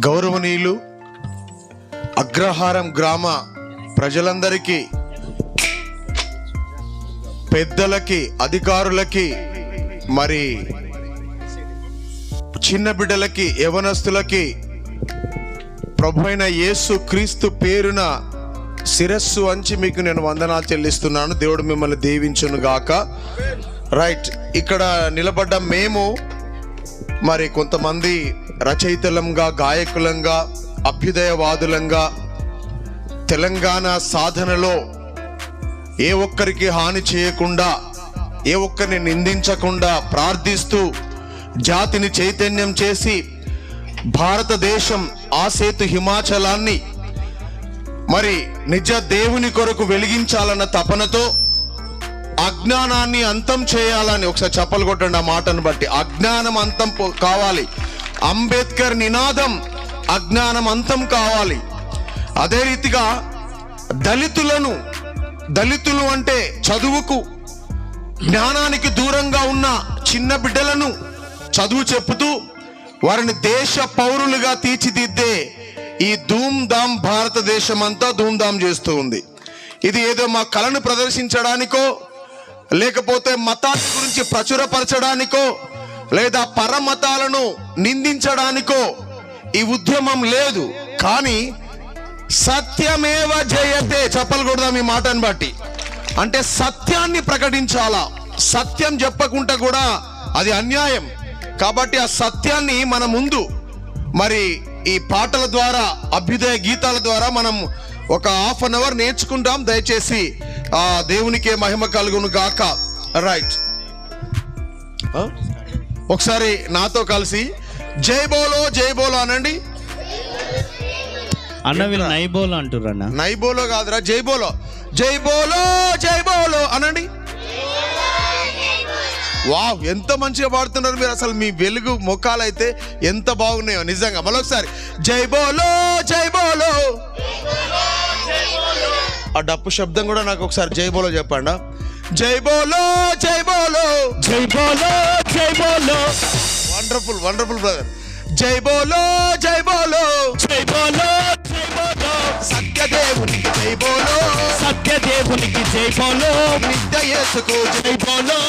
గౌరవనీయులు అగ్రహారం గ్రామ ప్రజలందరికీ, పెద్దలకి, అధికారులకి, మరి చిన్న బిడ్డలకి, యవనస్తులకి ప్రభువైన యేసు క్రీస్తు పేరున శిరస్సు వంచి మీకు నేను వందనాలు చెల్లిస్తున్నాను. దేవుడు మిమ్మల్ని దీవించును గాక. రైట్, ఇక్కడ నిలబడ్డ మేము మరి కొంతమంది రచయితలంగా, గాయకులంగా, అభ్యుదయవాదులంగా తెలంగాణ సాధనలో ఏ ఒక్కరికి హాని చేయకుండా, ఏ ఒక్కరిని నిందించకుండా ప్రార్థిస్తూ జాతిని చైతన్యం చేసి భారతదేశం ఆసేతు హిమాచలాన్ని మరి నిజ దేవుని కొరకు వెలిగించాలన్న తపనతో అజ్ఞానాన్ని అంతం చేయాలని, ఒకసారి చప్పలు కొట్టండి ఆ మాటను బట్టి. అజ్ఞానం అంతం కావాలి. అంబేద్కర్ నినాదం అజ్ఞానం అంతం కావాలి. అదే రీతిగా దళితులు అంటే చదువుకు, జ్ఞానానికి దూరంగా ఉన్న చిన్న బిడ్డలను చదువు చెప్పుతూ వారిని దేశ పౌరులుగా తీర్చిదిద్దే ఈ ధూమ్ధామ్ భారతదేశం అంతా ధూమ్ధామ్ చేస్తూ ఉంది. ఇది ఏదో మా కళను ప్రదర్శించడానికో, లేకపోతే మతాన్ని గురించి ప్రచురపరచడానికో, లేదా పరమతాలను నిందించడానికో ఈ ఉద్యమం లేదు. కానీ సత్యమేవ జయతే, చెప్పలు కొడదాం ఈ మాటను బట్టి. అంటే సత్యాన్ని ప్రకటించాలా. సత్యం చెప్పకుండా కూడా అది అన్యాయం. కాబట్టి ఆ సత్యాన్ని మన ముందు మరి ఈ పాటల ద్వారా, అభ్యుదయ గీతాల ద్వారా మనం ఒక హాఫ్ అన్ అవర్ నేర్చుకుంటాం. దయచేసి ఆ దేవునికే మహిమ కలుగును గాక. రైట్, ఒకసారి నాతో కలిసి జై బోలో జై బోలో అనండి. అన్న వీళ్ళు నైబోలో అంటుర్రు అన్న. నైబోలో కాదురా, జై బోలో, జై బోలో జై బోలో అనండి. వావ్, ఎంత మంచిగా పాడుతున్నారు మీరు. అసలు మీ వెలుగు ముఖాలైతే ఎంత బాగున్నాయో నిజంగా. మరొకసారి జై బోలో జై బోలో. ఆ డప్పు శబ్దం కూడా నాకు ఒకసారి జై బోలో చెప్పండి. జై బోలో జై బోలో జై బోలో జై బోలో. Wonderful wonderful brother. జై బోలో జై బోలో జై బోలో జై బోలో. సత్యదేవునికి జై బోలో, సత్యదేవునికి జై బోలో. నిత్య యేసుకు జై బోలో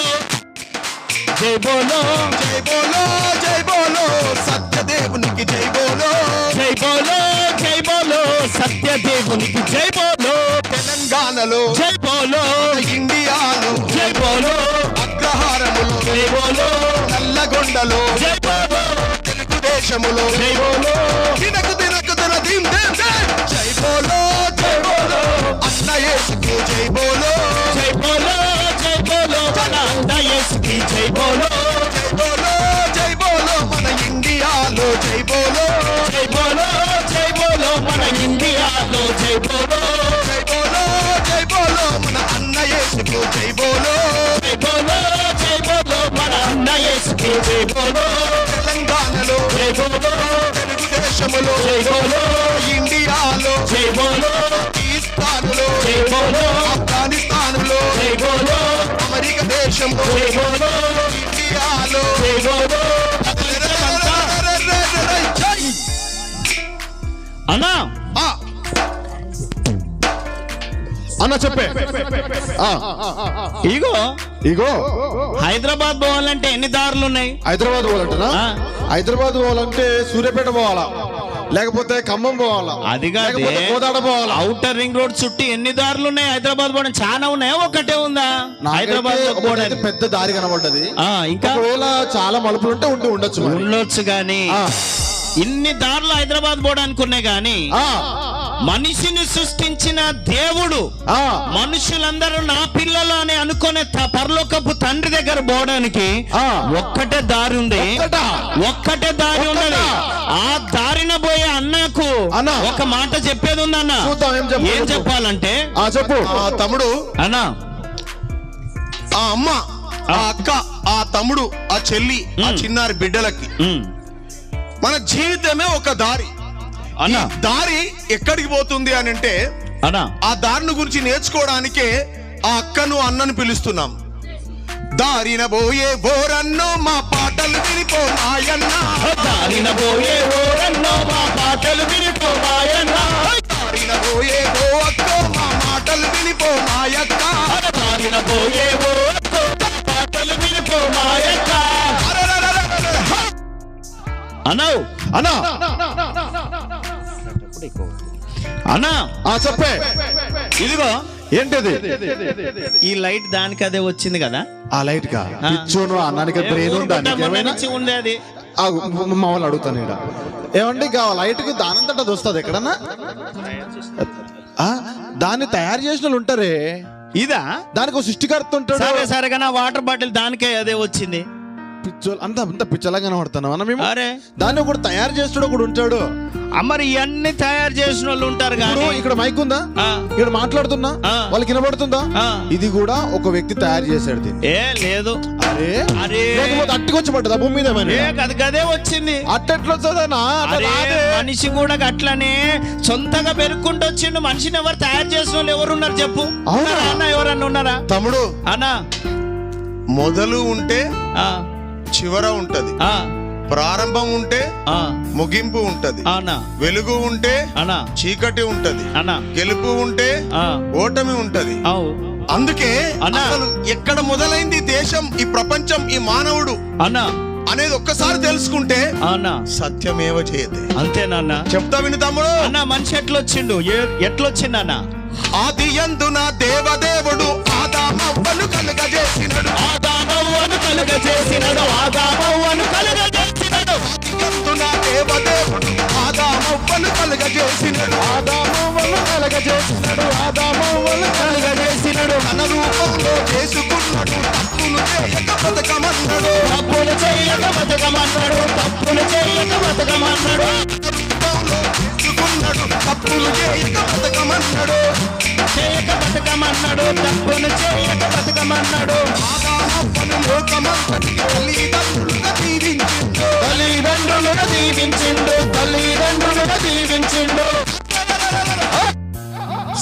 జై బోలో. జై బోలో జై బోలో, సత్యదేవునికి జై బోలో. జై బోలో జై బోలో, సత్యదేవునికి జై బోలో. తెలంగాణలో జై బోలో, ఇండియాలో జై బోలో. అగ్రహారములో జై బోలో, నల్లగొండలో జై బోలో. తెలుగుదేశములో జై బోలో, దినకు దినకు దిన దిన్ దిన్ దిన్. జై బోలో జై బోలో, అన్న యేసుకు జై బోలో. జై బోలో జై బోలో, మన అన్న యేసుకి జై బోలో. జై బోలో జై బోలో, మన ఇండియాలో జై బోలో. జై బోలో జై బోలో, మన ఇండియాలో జై బోలో. జై బోలో జై బోలో, మన అన్న యేసుకు జై బోలో. జై బోలో జై బోలో, మన అన్న యేసుకి జై బోలో. తెలంగాణలో జై బోలో, తెలుగుదేశములో జై బోలో. ఇండియాలో జై బోలో, పాకిస్తానులో జై బోలో. ఆఫ్ఘనిస్తానులో జై బోలో, అమెరికా దేశంలో జై బోలో. ఇండియాలో జై బోలో. జై. అన్నా అన్న చెప్పే. ఇగో ఇగో హైదరాబాద్ పోవాలంటే ఎన్ని దారులు ఉన్నాయి? హైదరాబాద్ పోవాలంటనా? ఆ. హైదరాబాద్ పోవాలంటే సూర్యాపేట పోవాలా, లేకపోతే ఖమ్మం పోవాలా, అది కాదే, లేకపోతే కోదాడ పోవాలా. ఔటర్ రింగ్ రోడ్ చుట్టూ ఎన్ని దారులు ఉన్నాయి? హైదరాబాద్ పోవడం చాలా ఉన్నాయా, ఒకటే ఉందా హైదరాబాద్ లో నాకైతే పోవడానికి? పెద్ద దారి కనబడ్డది. ఇంకా ఒకవేళ చాలా మలుపులు ఉంటే ఉండొచ్చు మరి. ఉండొచ్చు గాని ఆ. ఇన్ని దారులు హైదరాబాద్ పోవడానికి ఉన్నాయి గాని ఆ, మనిషిని సృష్టించిన దేవుడు ఆ, మనుషులందరూ నా పిల్లలు అని అనుకునే పరలోకపు తండ్రి దగ్గర పోవడానికి ఆ. ఒక్కటే దారి ఉంది. ఒక్కటా? ఒక్కటే దారి ఉన్నది. ఆ దారిన పోయే అన్నకు అన్న. ఒక మాట చెప్పేది ఉంది అన్న. చూద్దాం, ఏం చెప్పాలి? ఏం చెప్పాలంటే, ఆ చెప్పు. ఆ తమ్ముడు, అన్న, ఆ అమ్మ, ఆ అక్క, ఆ తమ్ముడు, ఆ చెల్లి, ఆ చిన్నారి బిడ్డలకి మన జీవితమే ఒక దారి. అన్న ఈ దారి ఎక్కడికి పోతుంది అని అంటే, అన్న ఆ దారిని గురించి నేర్చుకోవడానికే ఆ అక్కను అన్నను పిలుస్తున్నాం. దారిన పోయే ఓరన్నో మా పాటలు వినిపో మాయన్న, దారిన పోయే ఓరన్నో మా పాటలు వినిపో మాయన్న, దారిన పోయే ఓ అక్కో మా మాటలు వినిపో మాయక్క, దారిన పోయే ఓ అక్కో మా పాటలు వినిపో మాయక్క. అన్నావు అన్నా అన్నా చెప్పే, ఇదిగో ఏంటిది? ఈ లైట్ దానికి అదే వచ్చింది కదా. ఆ లైట్ కా పిచ్చోను అన్నానికి బ్రెయిన్ ఉందా నీకేమైనా? ఉంది అది. మా వాళ్ళు అడుగుతాను ఇక్కడ, ఏమండి ఇక లైట్ కు దానంతట అది వస్తుంది ఎక్కడన్నా? దాన్ని తయారు చేసిన వాళ్ళు ఉంటారే, ఇదా? దానికి ఒక సృష్టికర్త ఉంటాడు. సరే సరే కానీ వాటర్ బాటిల్ దానికే అదే వచ్చింది. పిచ్చోలు అంత పిచ్చలా కనబడుతున్నాం అన్న మేము. అరే దాన్ని ఒకడు తయారు చేస్తాడు, ఒకడు ఉంటాడు. మరి ఇవన్నీ తయారు చేసిన వాళ్ళు ఉంటారు కానీ ఇక్కడ మైక్ ఉందా, ఇక్కడ మాట్లాడుతున్నా వాళ్ళకి వినబడుతుందా? ఇది కూడా ఒక వ్యక్తి తయారు చేశాడు దీన్ని. ఏ లేదు. అరే అరే లేకపోతే అట్టుకొచ్చి పడ్డదా భూమి మీద? అది గదే వచ్చింది. అట్టెట్లా వస్తుందన్నా? మనిషి కూడా అట్లనే సొంతగా పెరుక్కుంటూ వచ్చిండు. మనిషిని ఎవరు తయారు చేసిన వాళ్ళు ఎవరున్నారు చెప్పు? అన్న ఎవరన్నా ఉన్నారా తమ్ముడు? అన్నా మొదలు ఉంటే చివర ఉంటది, ప్రారంభం ఉంటే ముగింపు ఉంటది, వెలుగు ఉంటే చీకటి ఉంటది, గెలుపు ఉంటే ఓటమి ఉంటది. అందుకే అసలు ఎక్కడ మొదలైంది దేశం, ఈ ప్రపంచం, ఈ మానవుడు అనేది ఒక్కసారి తెలుసుకుంటే సత్యమేవ చేయతే. అంతేనా? చెప్తా విను తమ్ముడు. అన్న మనిషి ఎట్లొచ్చిండు? ఎట్లొచ్చిందన్న? ఆది యందున దేవదేవుడు ఆదామవ్వను కలుగజేసినడు, ఆదామవ్వను కలుగజేసినడు, ఆదామవ్వను కలుగజేసినడు. ఆది యందున దేవదేవుడు ఆదామవ్వను కలుగజేసినడు, ఆదామవ్వను కలుగజేసినడు, ఆదామవ్వను కలుగజేసినడు. తన రూపంలో చేసుకున్నాడు, తప్పులు చేయక బతకమన్నాడు, తప్పులు చేయక బతకమన్నాడు, తప్పులు చేయక బతకమన్నాడు. చేసుకున్నాడు, తప్పులు చేయక బతకమన్నాడు, చేయక బతకమన్నాడు, తప్పులు చేయక బతకమన్నాడు. ఆదామవ్వను లోకమంతటికి తల్లిదండ్రులుగా దీవించిండు, తల్లిదండ్రులుగా దీవించిండు, తల్లిదండ్రులుగా దీవించిండు.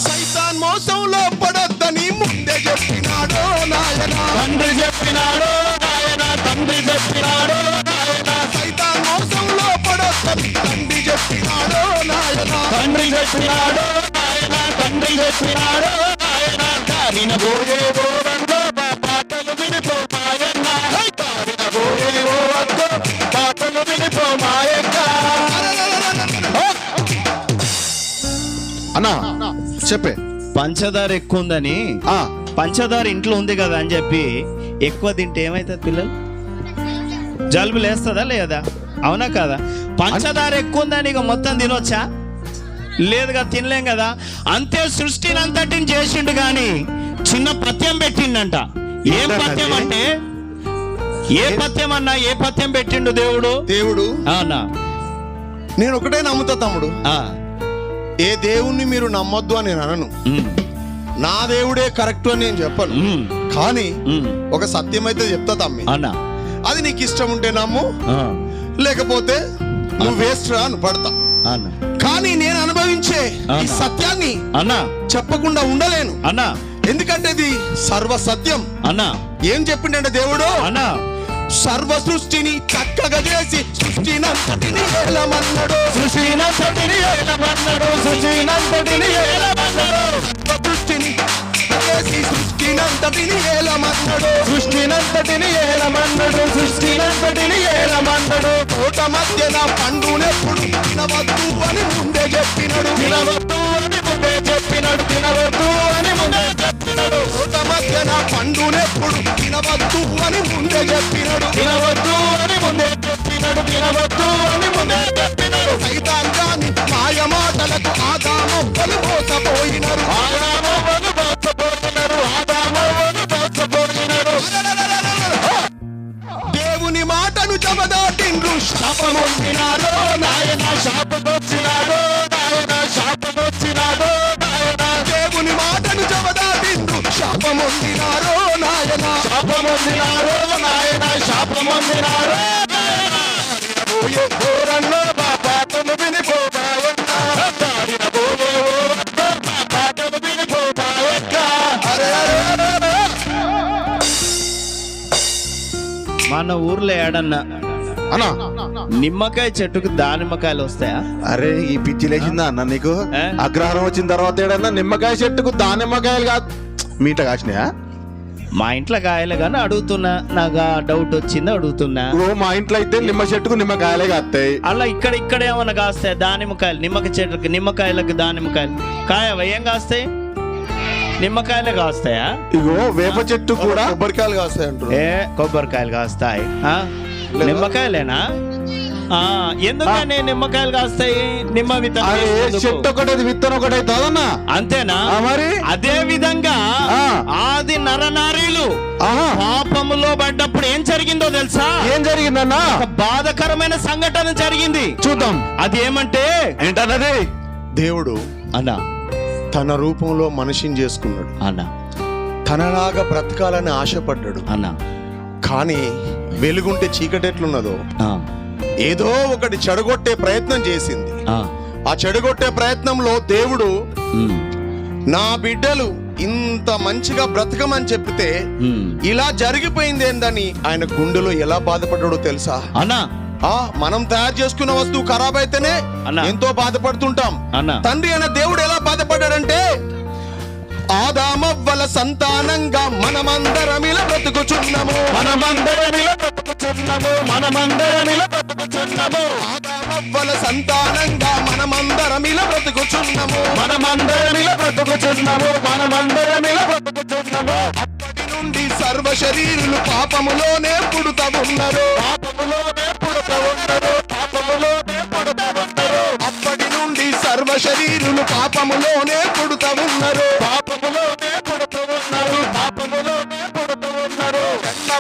సైతాన్ మోసంలో పడొద్దని ముందే చెప్పినాడు నాయన, తండ్రి చెప్పినాడు నాయన, తండ్రి చెప్పినాడు నాయన. సైతాన్ మోసంలో పడొద్దని తండ్రి చెప్పినాడు నాయన, తండ్రి చెప్పినాడు నాయన, తండ్రి చెప్పినాడు నాయన. దారిన పోయే ఓరన్నో మా పాటలు వినిపో మాయన్న, దారిన పోయే ఓరన్నో పాటలు వినిపో మాయన్న. అన్నా చెప్పే. పంచదార ఎక్కువ ఉందని, పంచదార ఇంట్లో ఉంది కదా అని చెప్పి ఎక్కువ తింటే ఏమైతుంది పిల్లలు? జలుబు లేస్తుందా లేదా? అవునా కదా? పంచదార ఎక్కువ ఉందని ఇక మొత్తం తినొచ్చా? లేదుగా, తినలేం కదా. అంతే సృష్టిని అంతటిని చేసిండు కానీ చిన్న పథ్యం పెట్టిండంట. ఏం పథ్యం అంటే? ఏ పథ్యం అన్నా? ఏ పథ్యం పెట్టిండు దేవుడు? అన్నా నేను ఒకటే నమ్ముతా తమ్ముడు, ఏ దేవుణ్ణి మీరు నమ్మొద్దు అని నేను అనను, నా దేవుడే కరెక్ట్ అని నేను చెప్పను. కానీ ఒక సత్యం అయితే చెప్తా తమ్మి, అది నీకు ఇష్టం ఉంటే నమ్ము, లేకపోతే నువ్వు వేస్ట్ రా అని పడతా. కానీ నేను అనుభవించే ఈ సత్యాన్ని చెప్పకుండా ఉండలేను అన్నా, ఎందుకంటే ఇది సర్వ సత్యం అన్నా. ఏం చెప్పిండే దేవుడు? అన్నా సర్వ సృష్టిని చక్కగా చేసి సృష్టినంతటిని ఏలమన్నాడు, సృష్టినంతటిని ఏలమన్నాడు, సృష్టినంతటిని ఏలమన్నాడు. సృష్టిని చేసి సృష్టినంతటిని ఏలమన్నాడు, సృష్టినంతటిని ఏలమన్నాడు, సృష్టినంతటిని ఏలమన్నాడు. తోట మధ్యన పండునెప్పుడు తినవద్దు అని ముందే చెప్పినాడు, తినవద్దు అని ముందే చెప్పినాడు, తినవద్దు అని ముందే చెప్పినాడు. తోట మధ్యన పండునెప్పుడు తినవద్దు అని ముందే చెప్పినాడు, తినవద్దు అని ముందే చెప్పినాడు, తినవద్దు అని ముందే చెప్పినాడు. సైతాన్ గాని మాయ మాటలకు ఆదామవ్వలు మోసపోయినారు, ఆదామవ్వలు మోసపోయినారు, ఆదామవ్వలు మోసపోయినారు. దేవుని మాటను జబదాటిండ్రు, శాపమొందినాడు నాయన, శాపమొచ్చినాడు నాయన, శాపమొచ్చినాడు నాయన. దేవుని మాటను జబదాటిండ్రు, శాపమొందినారు నాయన, శాపమొందినాడు నాయన, శాపమొందినాడు నాయన. ఓరన్నో మా పాటలు వినిపో మాయన్న, దారిన పోయే ఓరన్నో మా పాటలు వినిపో మాయన్న. మన ఊర్లో ఏడన్నా అన్నా నిమ్మకాయ చెట్టుకు దానిమ్మకాయలు వస్తాయా? అరే ఈ పిచ్చి లేచిందా అన్న నీకు? ఏ? అగ్రహారం వచ్చిన తర్వాత ఏడన్నా నిమ్మకాయ చెట్టుకు దానిమ్మకాయలు కాదు మీట కాసినాయా? మా ఇంట్లో కాయలు కానీ అడుగుతున్నా, నాకు ఆ డౌట్ వచ్చింది అడుగుతున్నా. ఓ మా ఇంట్లో అయితే నిమ్మ చెట్టుకు నిమ్మకాయలే కాస్తాయి. అలా ఇక్కడ ఏమన్నా కాస్తాయి దానిమ్మకాయలు? నిమ్మకాయ చెట్టుకి నిమ్మకాయలకు దానిమ్మకాయలు కాయవా? ఏం కాస్తాయి? నిమ్మకాయలే కాస్తాయా? ఇగో వేప చెట్టు కూడా కొబ్బరికాయలు కాస్తాయి అంటారు. ఏ కొబ్బరికాయలు కాస్తాయి? నిమ్మకాయలేనా? ఎందుకని నిమ్మకాయలు కాస్తాయి? నిమ్మ విత్తనం చెట్టు ఒకటి విత్తనం ఒకటి అవుతుందన్నా, అంతేనా? మరి అదే విధంగా ఆది నరనారీలు పాపములో పడ్డప్పుడు ఏం జరిగిందో తెలుసా? ఏం జరిగిందన్నా? ఒక బాధకరమైన సంఘటన జరిగింది, చూద్దాం. అది ఏమంటే ఏంటన్నది? దేవుడు అన్నా తన రూపంలో మనిషిని చేసుకున్నాడు. అన్నా తనలాగా బ్రతకాలని ఆశపడ్డాడు. అన్నా కానీ వెలుగుంటే చీకటి ఎట్లున్నదో ఏదో ఒకటి చెడగొట్టే ప్రయత్నం చేసింది. ఆ చెడగొట్టే ప్రయత్నంలో దేవుడు నా బిడ్డలు ఇంత మంచిగా బ్రతకమని చెప్తే ఇలా జరిగిపోయింది ఏందని ఆయన గుండెలో ఎలా బాధపడ్డాడో తెలుసా? అన్నా మనం తయారు చేసుకున్న వస్తువు ఖరాబ్ అయితేనే ఎంతో బాధపడుతుంటాం. తండ్రి అయిన దేవుడు ఎలా బాధపడ్డాడంటే, ఆదామవ్వల సంతానంగా మనమందరమిల బ్రతుకుచున్నాము, ఆదామవ్వల సంతానంగా మనమందరమిల బ్రతుకుచున్నాము. అప్పటి నుండి సర్వ శరీరులు పాపములోనే పుడుతా ఉన్నారు. అప్పటి నుండి సర్వ శరీరులు పాపములోనే పుడుతా ఉన్నారు.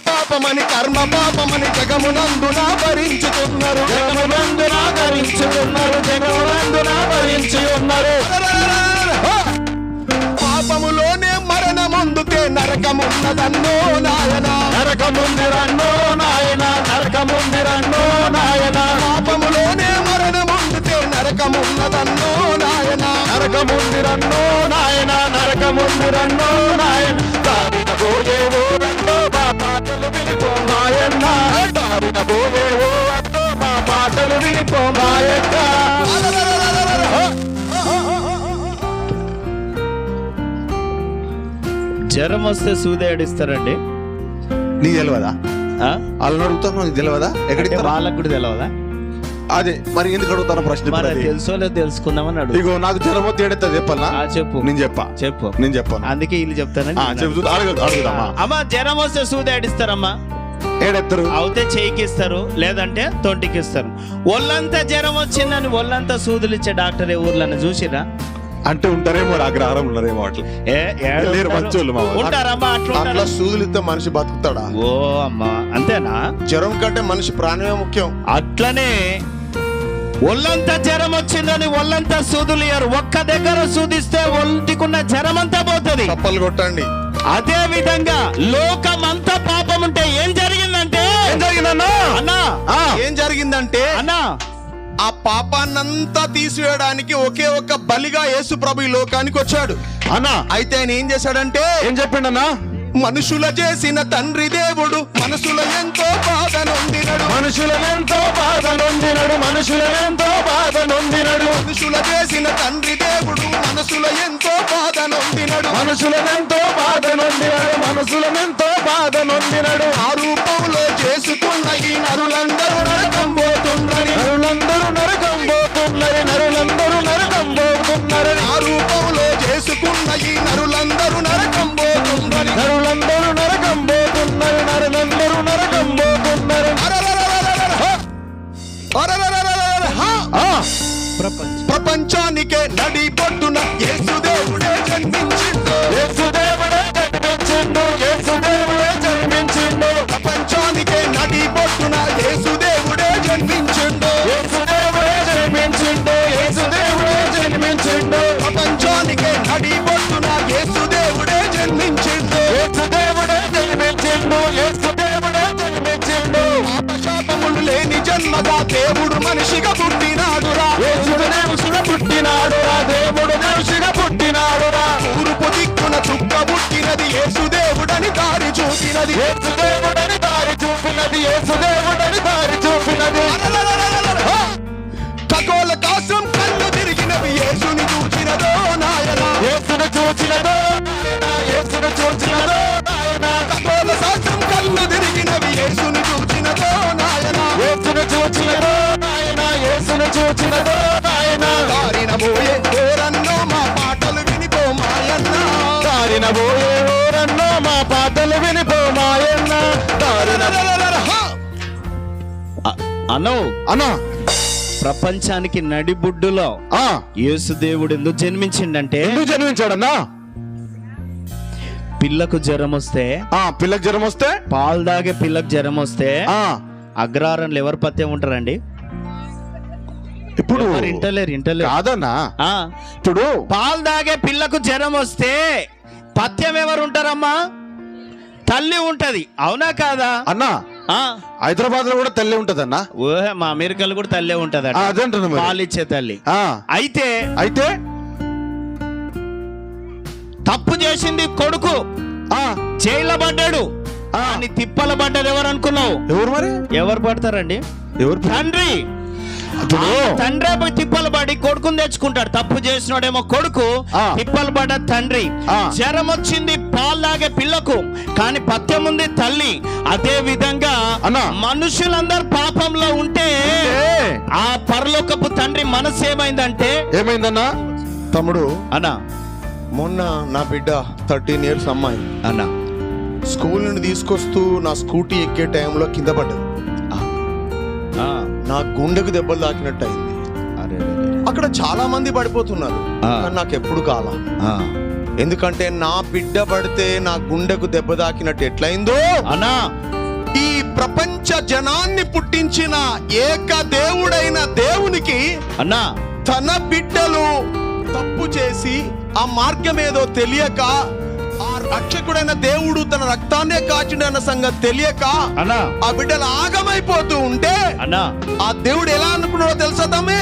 పాపమని కర్మ పాపమని జగమునందున భరించుతున్నారు. పాపములోనే మరణముందుకే నరకమున్నదన్నో నాయన, పాపములోనే మరణముందుకే నరకమున్నదన్నో నాయన, జ్వరం వస్తే సూది ఏడిస్తారండి. నీకు తెలియదా? వాళ్ళని అడుగుతాను, నీకు తెలియదా? ఎక్కడికి వాళ్ళకు కూడా తెలియదా? అదే మరి ఎందుకు అడుగుతాను ప్రశ్న? తెలుసో లేదు తెలుసుకుందామని అడుగు. ఇగో నాకు జ్వరం వస్తే ఏడుతుంది చెప్పాలా? చెప్పు. నేను చెప్పాను. అందుకే వీళ్ళు చెప్తానని అడుగుదామా? అమ్మా జ్వరం వస్తే సూది ఏడిస్తారమ్మా. ఏడెత్తారు అవుతే చేయికిస్తారు, లేదంటే తొంటికిస్తారు. ఒళ్ళంతా జ్వరం వచ్చిందని ఒళ్ళంతా సూదులు ఇచ్చే డాక్టర్ ఏ ఊర్లను చూసిరా? అంటే ఉంటారేమో, అగ్రహారం ఉన్నారేమో. అట్లా ఉంటారమ్మా. అట్లా సూదులిస్తే మనిషి బతుకుతాడా? ఓ అమ్మా, అంతేనా? జ్వరం కంటే మనిషి ప్రాణమే ముఖ్యం. అట్లనే ఒళ్ళంతా జ్వరం వచ్చిందని ఒళ్ళంతా సూదులు ఇయ్యారు. ఒక్క దగ్గర సూదిస్తే ఒంటికున్న జ్వరం అంతా పోతుంది. తప్పలు కొట్టండి. అదే విధంగా లోకమంతా పాపం ఉంటే ఏం జరిగిందంటే, ఏం జరిగిందంటే అన్నా ఆ పాపాన్నంతా తీసివేయడానికి ఒకే ఒక్క బలిగా యేసు ప్రభు ఈ లోకానికి వచ్చాడు. అన్నా అయితే ఆయన ఏం చేశాడంటే, ఏం చెప్పిండన్నా? మనుషుల చేసిన తండ్రి దేవుడు మనసుల ఎంతో బాధ నొందినడు. మనుషుల చేసిన తండ్రి దేవుడు మనసుల ఎంతో బాధ నొందినడు. ఆ రూపంలో చేసుకున్న ఈ నరులందరూ నరకం పోతుండ్రని, ఆ రూపంలో చేసుకున్న ఈ నరులందరూ నరకం పోతుండ్రని, ప్రపంచానికే నడి పొట్టున యేసుదేవుడే జన్మించిండు. ప్రపంచానికే నడి పొట్టున యేసుదేవుడే జన్మించిండు. ప్రపంచానికే నడి పొట్టున యేసుదేవుడే జన్మించిండు. పాపశాపములు లేని జన్మగా దేవుడు మనిషిగా పుట్టినాడురా. తూర్పు దిక్కున చుక్క పుట్టినది యేసుదేవుడని దారి చూపినది. దారి చూపినది యేసు దేవుడని దారి చూపినది. ఖగోళ కాశం కళ్ళు తిరిగినవి యేసుని చూచినదో నాయనా, యేసును చూచినదో నాయనా, యేసును చూచినదో నాయనా. ఖగోళ కాశం కళ్ళు తిరిగినవి యేసుని చూచినదో నాయనా, యేసును చూచినదో నాయనా, యేసును చూచినదో నాయనా. దారిన పోయే ఓరన్నో మా పాటలు వినిపో మాయన్న, దారిన పోయే ఓరన్నో మా పాటలు వినిపో మాయన్న. దారిన అన్నో అన్నా ప్రపంచానికి నడిబుడ్డులో యేసు దేవుడు ఎందుకు జన్మించిండంటే, ఎందుకు జన్మించాడన్నా? పిల్లకు జ్వరం వస్తే, పిల్లకి జ్వరం వస్తే, పాలు దాగే పిల్లకు జ్వరం వస్తే అగ్రహారంలో ఎవరు పత్యం ఉంటారండి? ఇప్పుడు ఇంటలేరు కాదన్నా. ఇప్పుడు పాలు దాగే పిల్లకు జ్వరం వస్తే పత్యం ఎవరు ఉంటారమ్మా? తల్లి ఉంటది, అవునా కాదా అన్నా? హైదరాబాద్ లో కూడా తల్లి ఉంటదన్నా. ఓహే, మా అమెరికాలో కూడా తల్లే ఉంటది, అదంటున్నా, పాలిచ్చే తల్లి. అయితే అయితే తప్పు చేసింది కొడుకు, జైల్లో పడ్డాడు, అని తిప్పల పడ్డాడు. ఎవరు అనుకున్నావు? ఎవరు మరి? ఎవరు పడతారండి? ఎవరు? తండ్రి. తండ్రి పోయి తిప్పలు పడి కొడుకుని తెచ్చుకుంటాడు. తప్పు చేసినోడేమో కొడుకు, తిప్పలు పడ్డ తండ్రి. జ్వరం వచ్చింది పాలు తాగే పిల్లకు, కానీ పత్యం ఉంది తల్లి. అదే విధంగా మనుషులందరూ పాపంలో ఉంటే ఆ పరలోకపు తండ్రి మనసు ఏమైందంటే, ఏమైందన్నా? తమ్ముడు అన్నా, మొన్న నా బిడ్డ 13 years అమ్మాయి అన్నా స్కూల్ నుండి తీసుకొస్తూ నా స్కూటీ ఎక్కే టైంలో కింద పడ్డది. నా గుండెకు దెబ్బలు తాకినట్టు అయింది. అక్కడ చాలా మంది పడిపోతున్నారు, కానీ నాకు ఎప్పుడు కాల. ఎందుకంటే నా బిడ్డ పడితే నా గుండెకు దెబ్బ తాకినట్టు ఎట్లయిందో అన్నా, ఈ ప్రపంచ జనాన్ని పుట్టించిన ఏక దేవుడైన దేవునికి అన్నా తన బిడ్డలు తప్పు చేసి ఆ మార్గం ఏదో తెలియక, ఆ రక్షకుడైన దేవుడు తన రక్తాన్నే కాచిండన్న సంగతి తెలియక అన్నా ఆ బిడ్డలు ఆగమైపోతూ ఉంటే అన్నా ఆ దేవుడు ఎలా అనుకున్నాడో తెలుసా తమ్మే?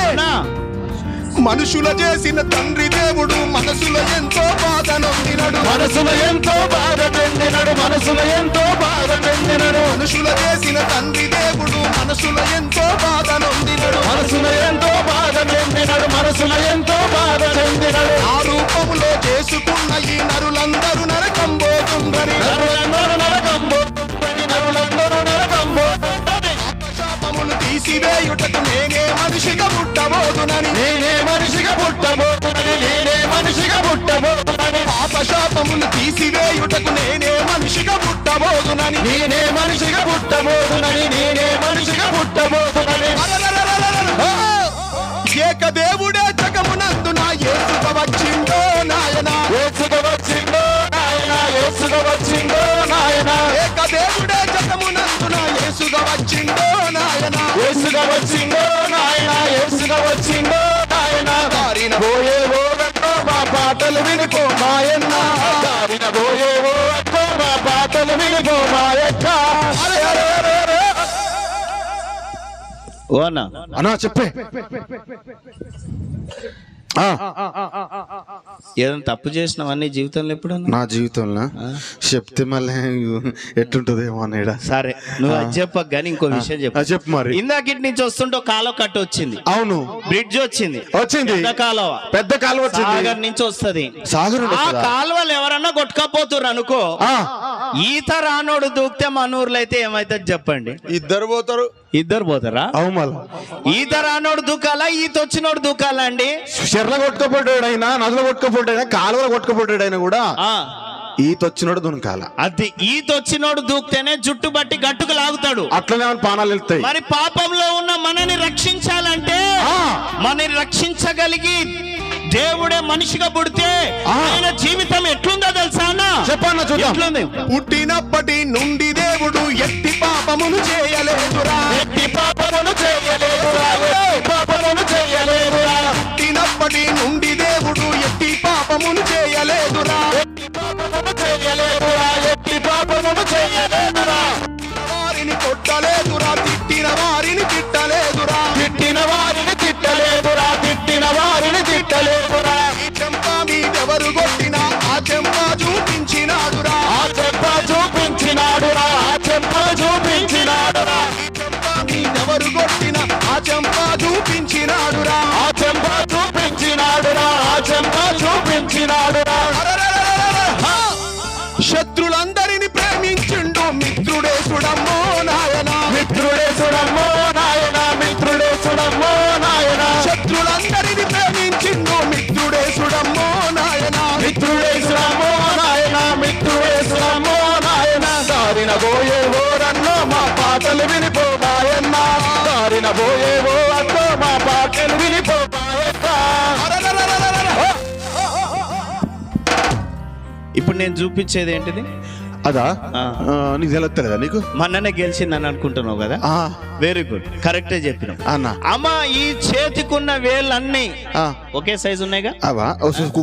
మనుషుల చేసిన తండ్రి దేవుడు మనసులో ఎంతో బాధ నొందినడు, మనసులో ఎంతో బాధ చెందినడు, మనసులో ఎంతో బాధ చెందినడు. మనుషుల చేసిన తండ్రి దేవుడు మనసులో ఎంతో బాధ నొందినడు, మనసులో ఎంతో బాధ చెందినడు, మనసులో ఎంతో బాధ చెందినడు. ఆ రూపంలో చేసుకున్న ఈ నరులందరూ నరకం పోతుందని, నరులందరూ నరకం పోతుందని, నరులందరూ నరకం పోతుందని. పాపములు తీసివేయుటకు నేనే మనిషిగా పుట్టబోదునని, నేనే మనిషిగా పుట్టబోతున్నది, నేనే మనిషిగా పుట్టబోతున్నది. పాపశాపములు తీసివేయుటకు నేనే మనిషిగా పుట్టబోదునని, నేనే మనిషిగా పుట్టబోతున్నది, నేనే మనిషిగా పుట్టబోతున్నది. ఏక దేవుడే జగమునందున యేసుగా వచ్చిందో నాయనా, యేసుగా వచ్చిందో నాయనా, యేసుగా వచ్చిందో నాయనా. ఏక దేవుడే జగమునందున యేసుగా వచ్చిందో నాయనా, యేసుగా వచ్చిందో నాయనా, యేసుగా వచ్చిందో నాయనా. దారిన పోయే ఓరన్నో మా పాటలు వినిపో మాయన్న, దారిన పోయే ఓరన్నో మా పాటలు వినిపో మాయక్క. ఓ అన్నా అన్నా చెప్పే. ఏదైనా తప్పు చేసినవన్నీ జీవితంలో ఎప్పుడన్నా? నా జీవితంలో చెప్తే మళ్ళీ ఎట్టుంటదేమో అనేడా. సరే, నువ్వు అది చెప్పక గానీ ఇంకో విషయం చెప్పు. చెప్పు మరి. ఇందాకిటి నుంచి వస్తుంటే కాలువ కట్ట వచ్చింది. అవును, బ్రిడ్జ్ వచ్చింది. పెద్ద కాలువ వచ్చింది. సాగర్ నుంచి వస్తది. సాగర్ ఆ కాలువలు ఎవరన్నా కొట్టుకపోతుర్రు అనుకో, ఈత రానోడు దూకితే మన ఊర్లో అయితే ఏమైతుంది చెప్పండి? ఇద్దరు పోతారు. ఇద్దరు పోతారా? అవు మళ్ళా ఈత రానోడు దూకాలా, ఈత వచ్చినోడు దూకాలా అండి? చెర్ల కొట్టుకపోయాడైనా, నదులు కొట్టుకపోయాడైనా, కాలువలో కొట్టుకపోయాడైనా కూడా ఈత వచ్చినోడు దునకాల. అది ఈత వచ్చినోడు దూకితేనే జుట్టు బట్టి గట్టుకు లాగుతాడు. అట్లనే పానాలు వెళ్తాయి. మరి పాపంలో ఉన్న మనని రక్షించాలంటే, మనని రక్షించగలిగి దేవుడే మనిషిగా పుడితే ఆయన జీవితం ఎట్లుందో తెలుసా అన్న? చెప్పన్నా చూద్దాం. పుట్టినప్పటి నుండి దేవుడు ఎట్టి పాపమును చేయలేదురా, ఎట్టి పాపమును చేయలేదురా, ఎట్టి పాపమును చేయలేదురా. పుట్టినప్పటి నుండి దేవుడు ఎట్టి పాపమును చేయలేదురా, ఎట్టి పాపమును చేయలేదురా, ఎట్టి పాపమును చేయలేదురా. వారిని కొట్టలేదురా, తిట్టిన వారిని తిట్టలేదురా, తిట్టిన వారిని తిట్టలేదురా, తిట్టిన వారిని తిట్టలేదురా. ఈ చెంప మీదెవరు కొట్టినా ఆ చెంప చూపించినాడురా, ఆ చెంప చూపించినాడురా, ఆ చెంప చూపించినాడురా. పరుగొట్టిన ఆ చెంప చూపించినాడురా, ఆ చెంప చూపించినాడురా, ఆ చెంప చూపించినాడురా. శత్రులందరిని ప్రేమించిండు మిత్రుడే సుడమ్మో నాయనా, మిత్రుడే సుడమ్మో నాయన, మిత్రుడే సుడమ్మో నాయన. శత్రులందరిని ప్రేమించిండు మిత్రుడే సుడమ్మో నాయనా, మిత్రుడే సుడమ్మో నాయన, మిత్రుడే సుడమ్మో నాయన. దారిన పోయే ఓరన్నో మా పాటలు వినిపోమాయన్న, దారిన పోయే ఓ అన్నో మా పాటలు వినిపోమాయన్న. ఇప్పుడు నేను చూపించేది ఏంటిది? అదా ఆ. నీకు తెలుస్తలేదా నీకు? మొన్ననే గెలిచిందని అనుకుంటున్నావు కదా. వెరీ గుడ్, కరెక్టే చెప్పినావు అన్న. అమ్మా ఈ చేతికున్న వేళ్ళన్నీ ఆ. ఒకే సైజు ఉన్నాయిగా? అవా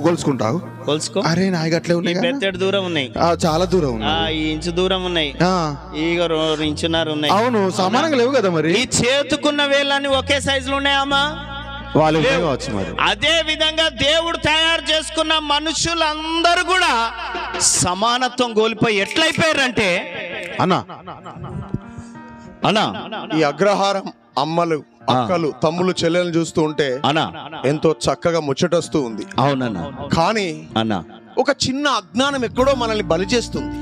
కొలుసుకుంటావు? కొలుసుకో. అరే నాయకు అట్లే ఈ ఉన్నాయి కదా? బెత్తడి దూరం ఉన్నాయి, చాలా దూరం ఉంది. ఈ ఇంచు దూరం ఉన్నాయి, ఆ. ఈగ ఇంచున్నర ఉన్నాయి. అవును, సమానంగా లేవు కదా మరి. ఈ చేతుకున్న వేళ్ళన్నీ ఒకే సైజులో ఉన్నాయమ్మా? వాళ్ళు కావచ్చు మరి. అదే విధంగా దేవుడు తయారు చేసుకున్న మనుషులందరూ కూడా సమానత్వం కోల్పోయి ఎట్లయిపోయారంటే అన్నా అన్నా ఈ అగ్రహారం అమ్మలు అక్కలు తమ్ముళ్ళు చెల్లెలను చూస్తూ ఉంటే అన్నా ఎంతో చక్కగా ముచ్చటొస్తూ ఉంది. అవునన్నా కానీ అన్నా ఒక చిన్న అజ్ఞానం ఎక్కడో మనల్ని బలి చేస్తుంది.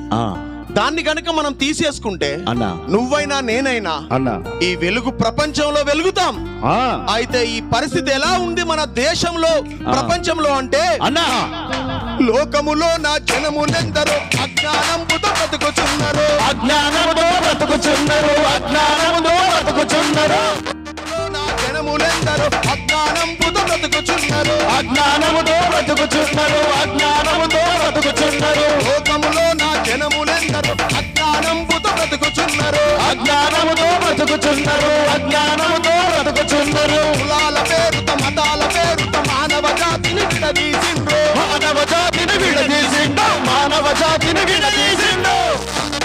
దాన్ని గనుక మనం తీసేసుకుంటే అన్నా నువ్వైనా నేనైనా అన్నా ఈ వెలుగు ప్రపంచంలో వెలుగుతాం. అయితే ఈ పరిస్థితి ఎలా ఉంది మన దేశంలో ప్రపంచంలో అంటే అన్నా లోకములో నా జనములెందరో అజ్ఞానంబుతో బ్రతుకుచున్నారు, అజ్ఞానముతో బ్రతుకుచున్నారు, అజ్ఞానముతో బ్రతుకుచున్నారు. నా జనములెందరో అజ్ఞానంబుతో బ్రతుకుచున్నారు, అజ్ఞానముతో బ్రతుకుచున్నారు, అజ్ఞానముతో బ్రతుకుచున్నారు. లోకములో నా జనములెందరో అజ్ఞానంబుతో బ్రతుకుచున్నారు, అజ్ఞానముతో బ్రతుకుచున్నారు, అజ్ఞానముతో బ్రతుకుచున్నారు. కులాల పేరుతో మతాల పేరుతో మానవ జాతిని విడదీసిండ్రు, మానవ జాతిని విడదీసిండు, మానవ జాతిని విడదీసిండు.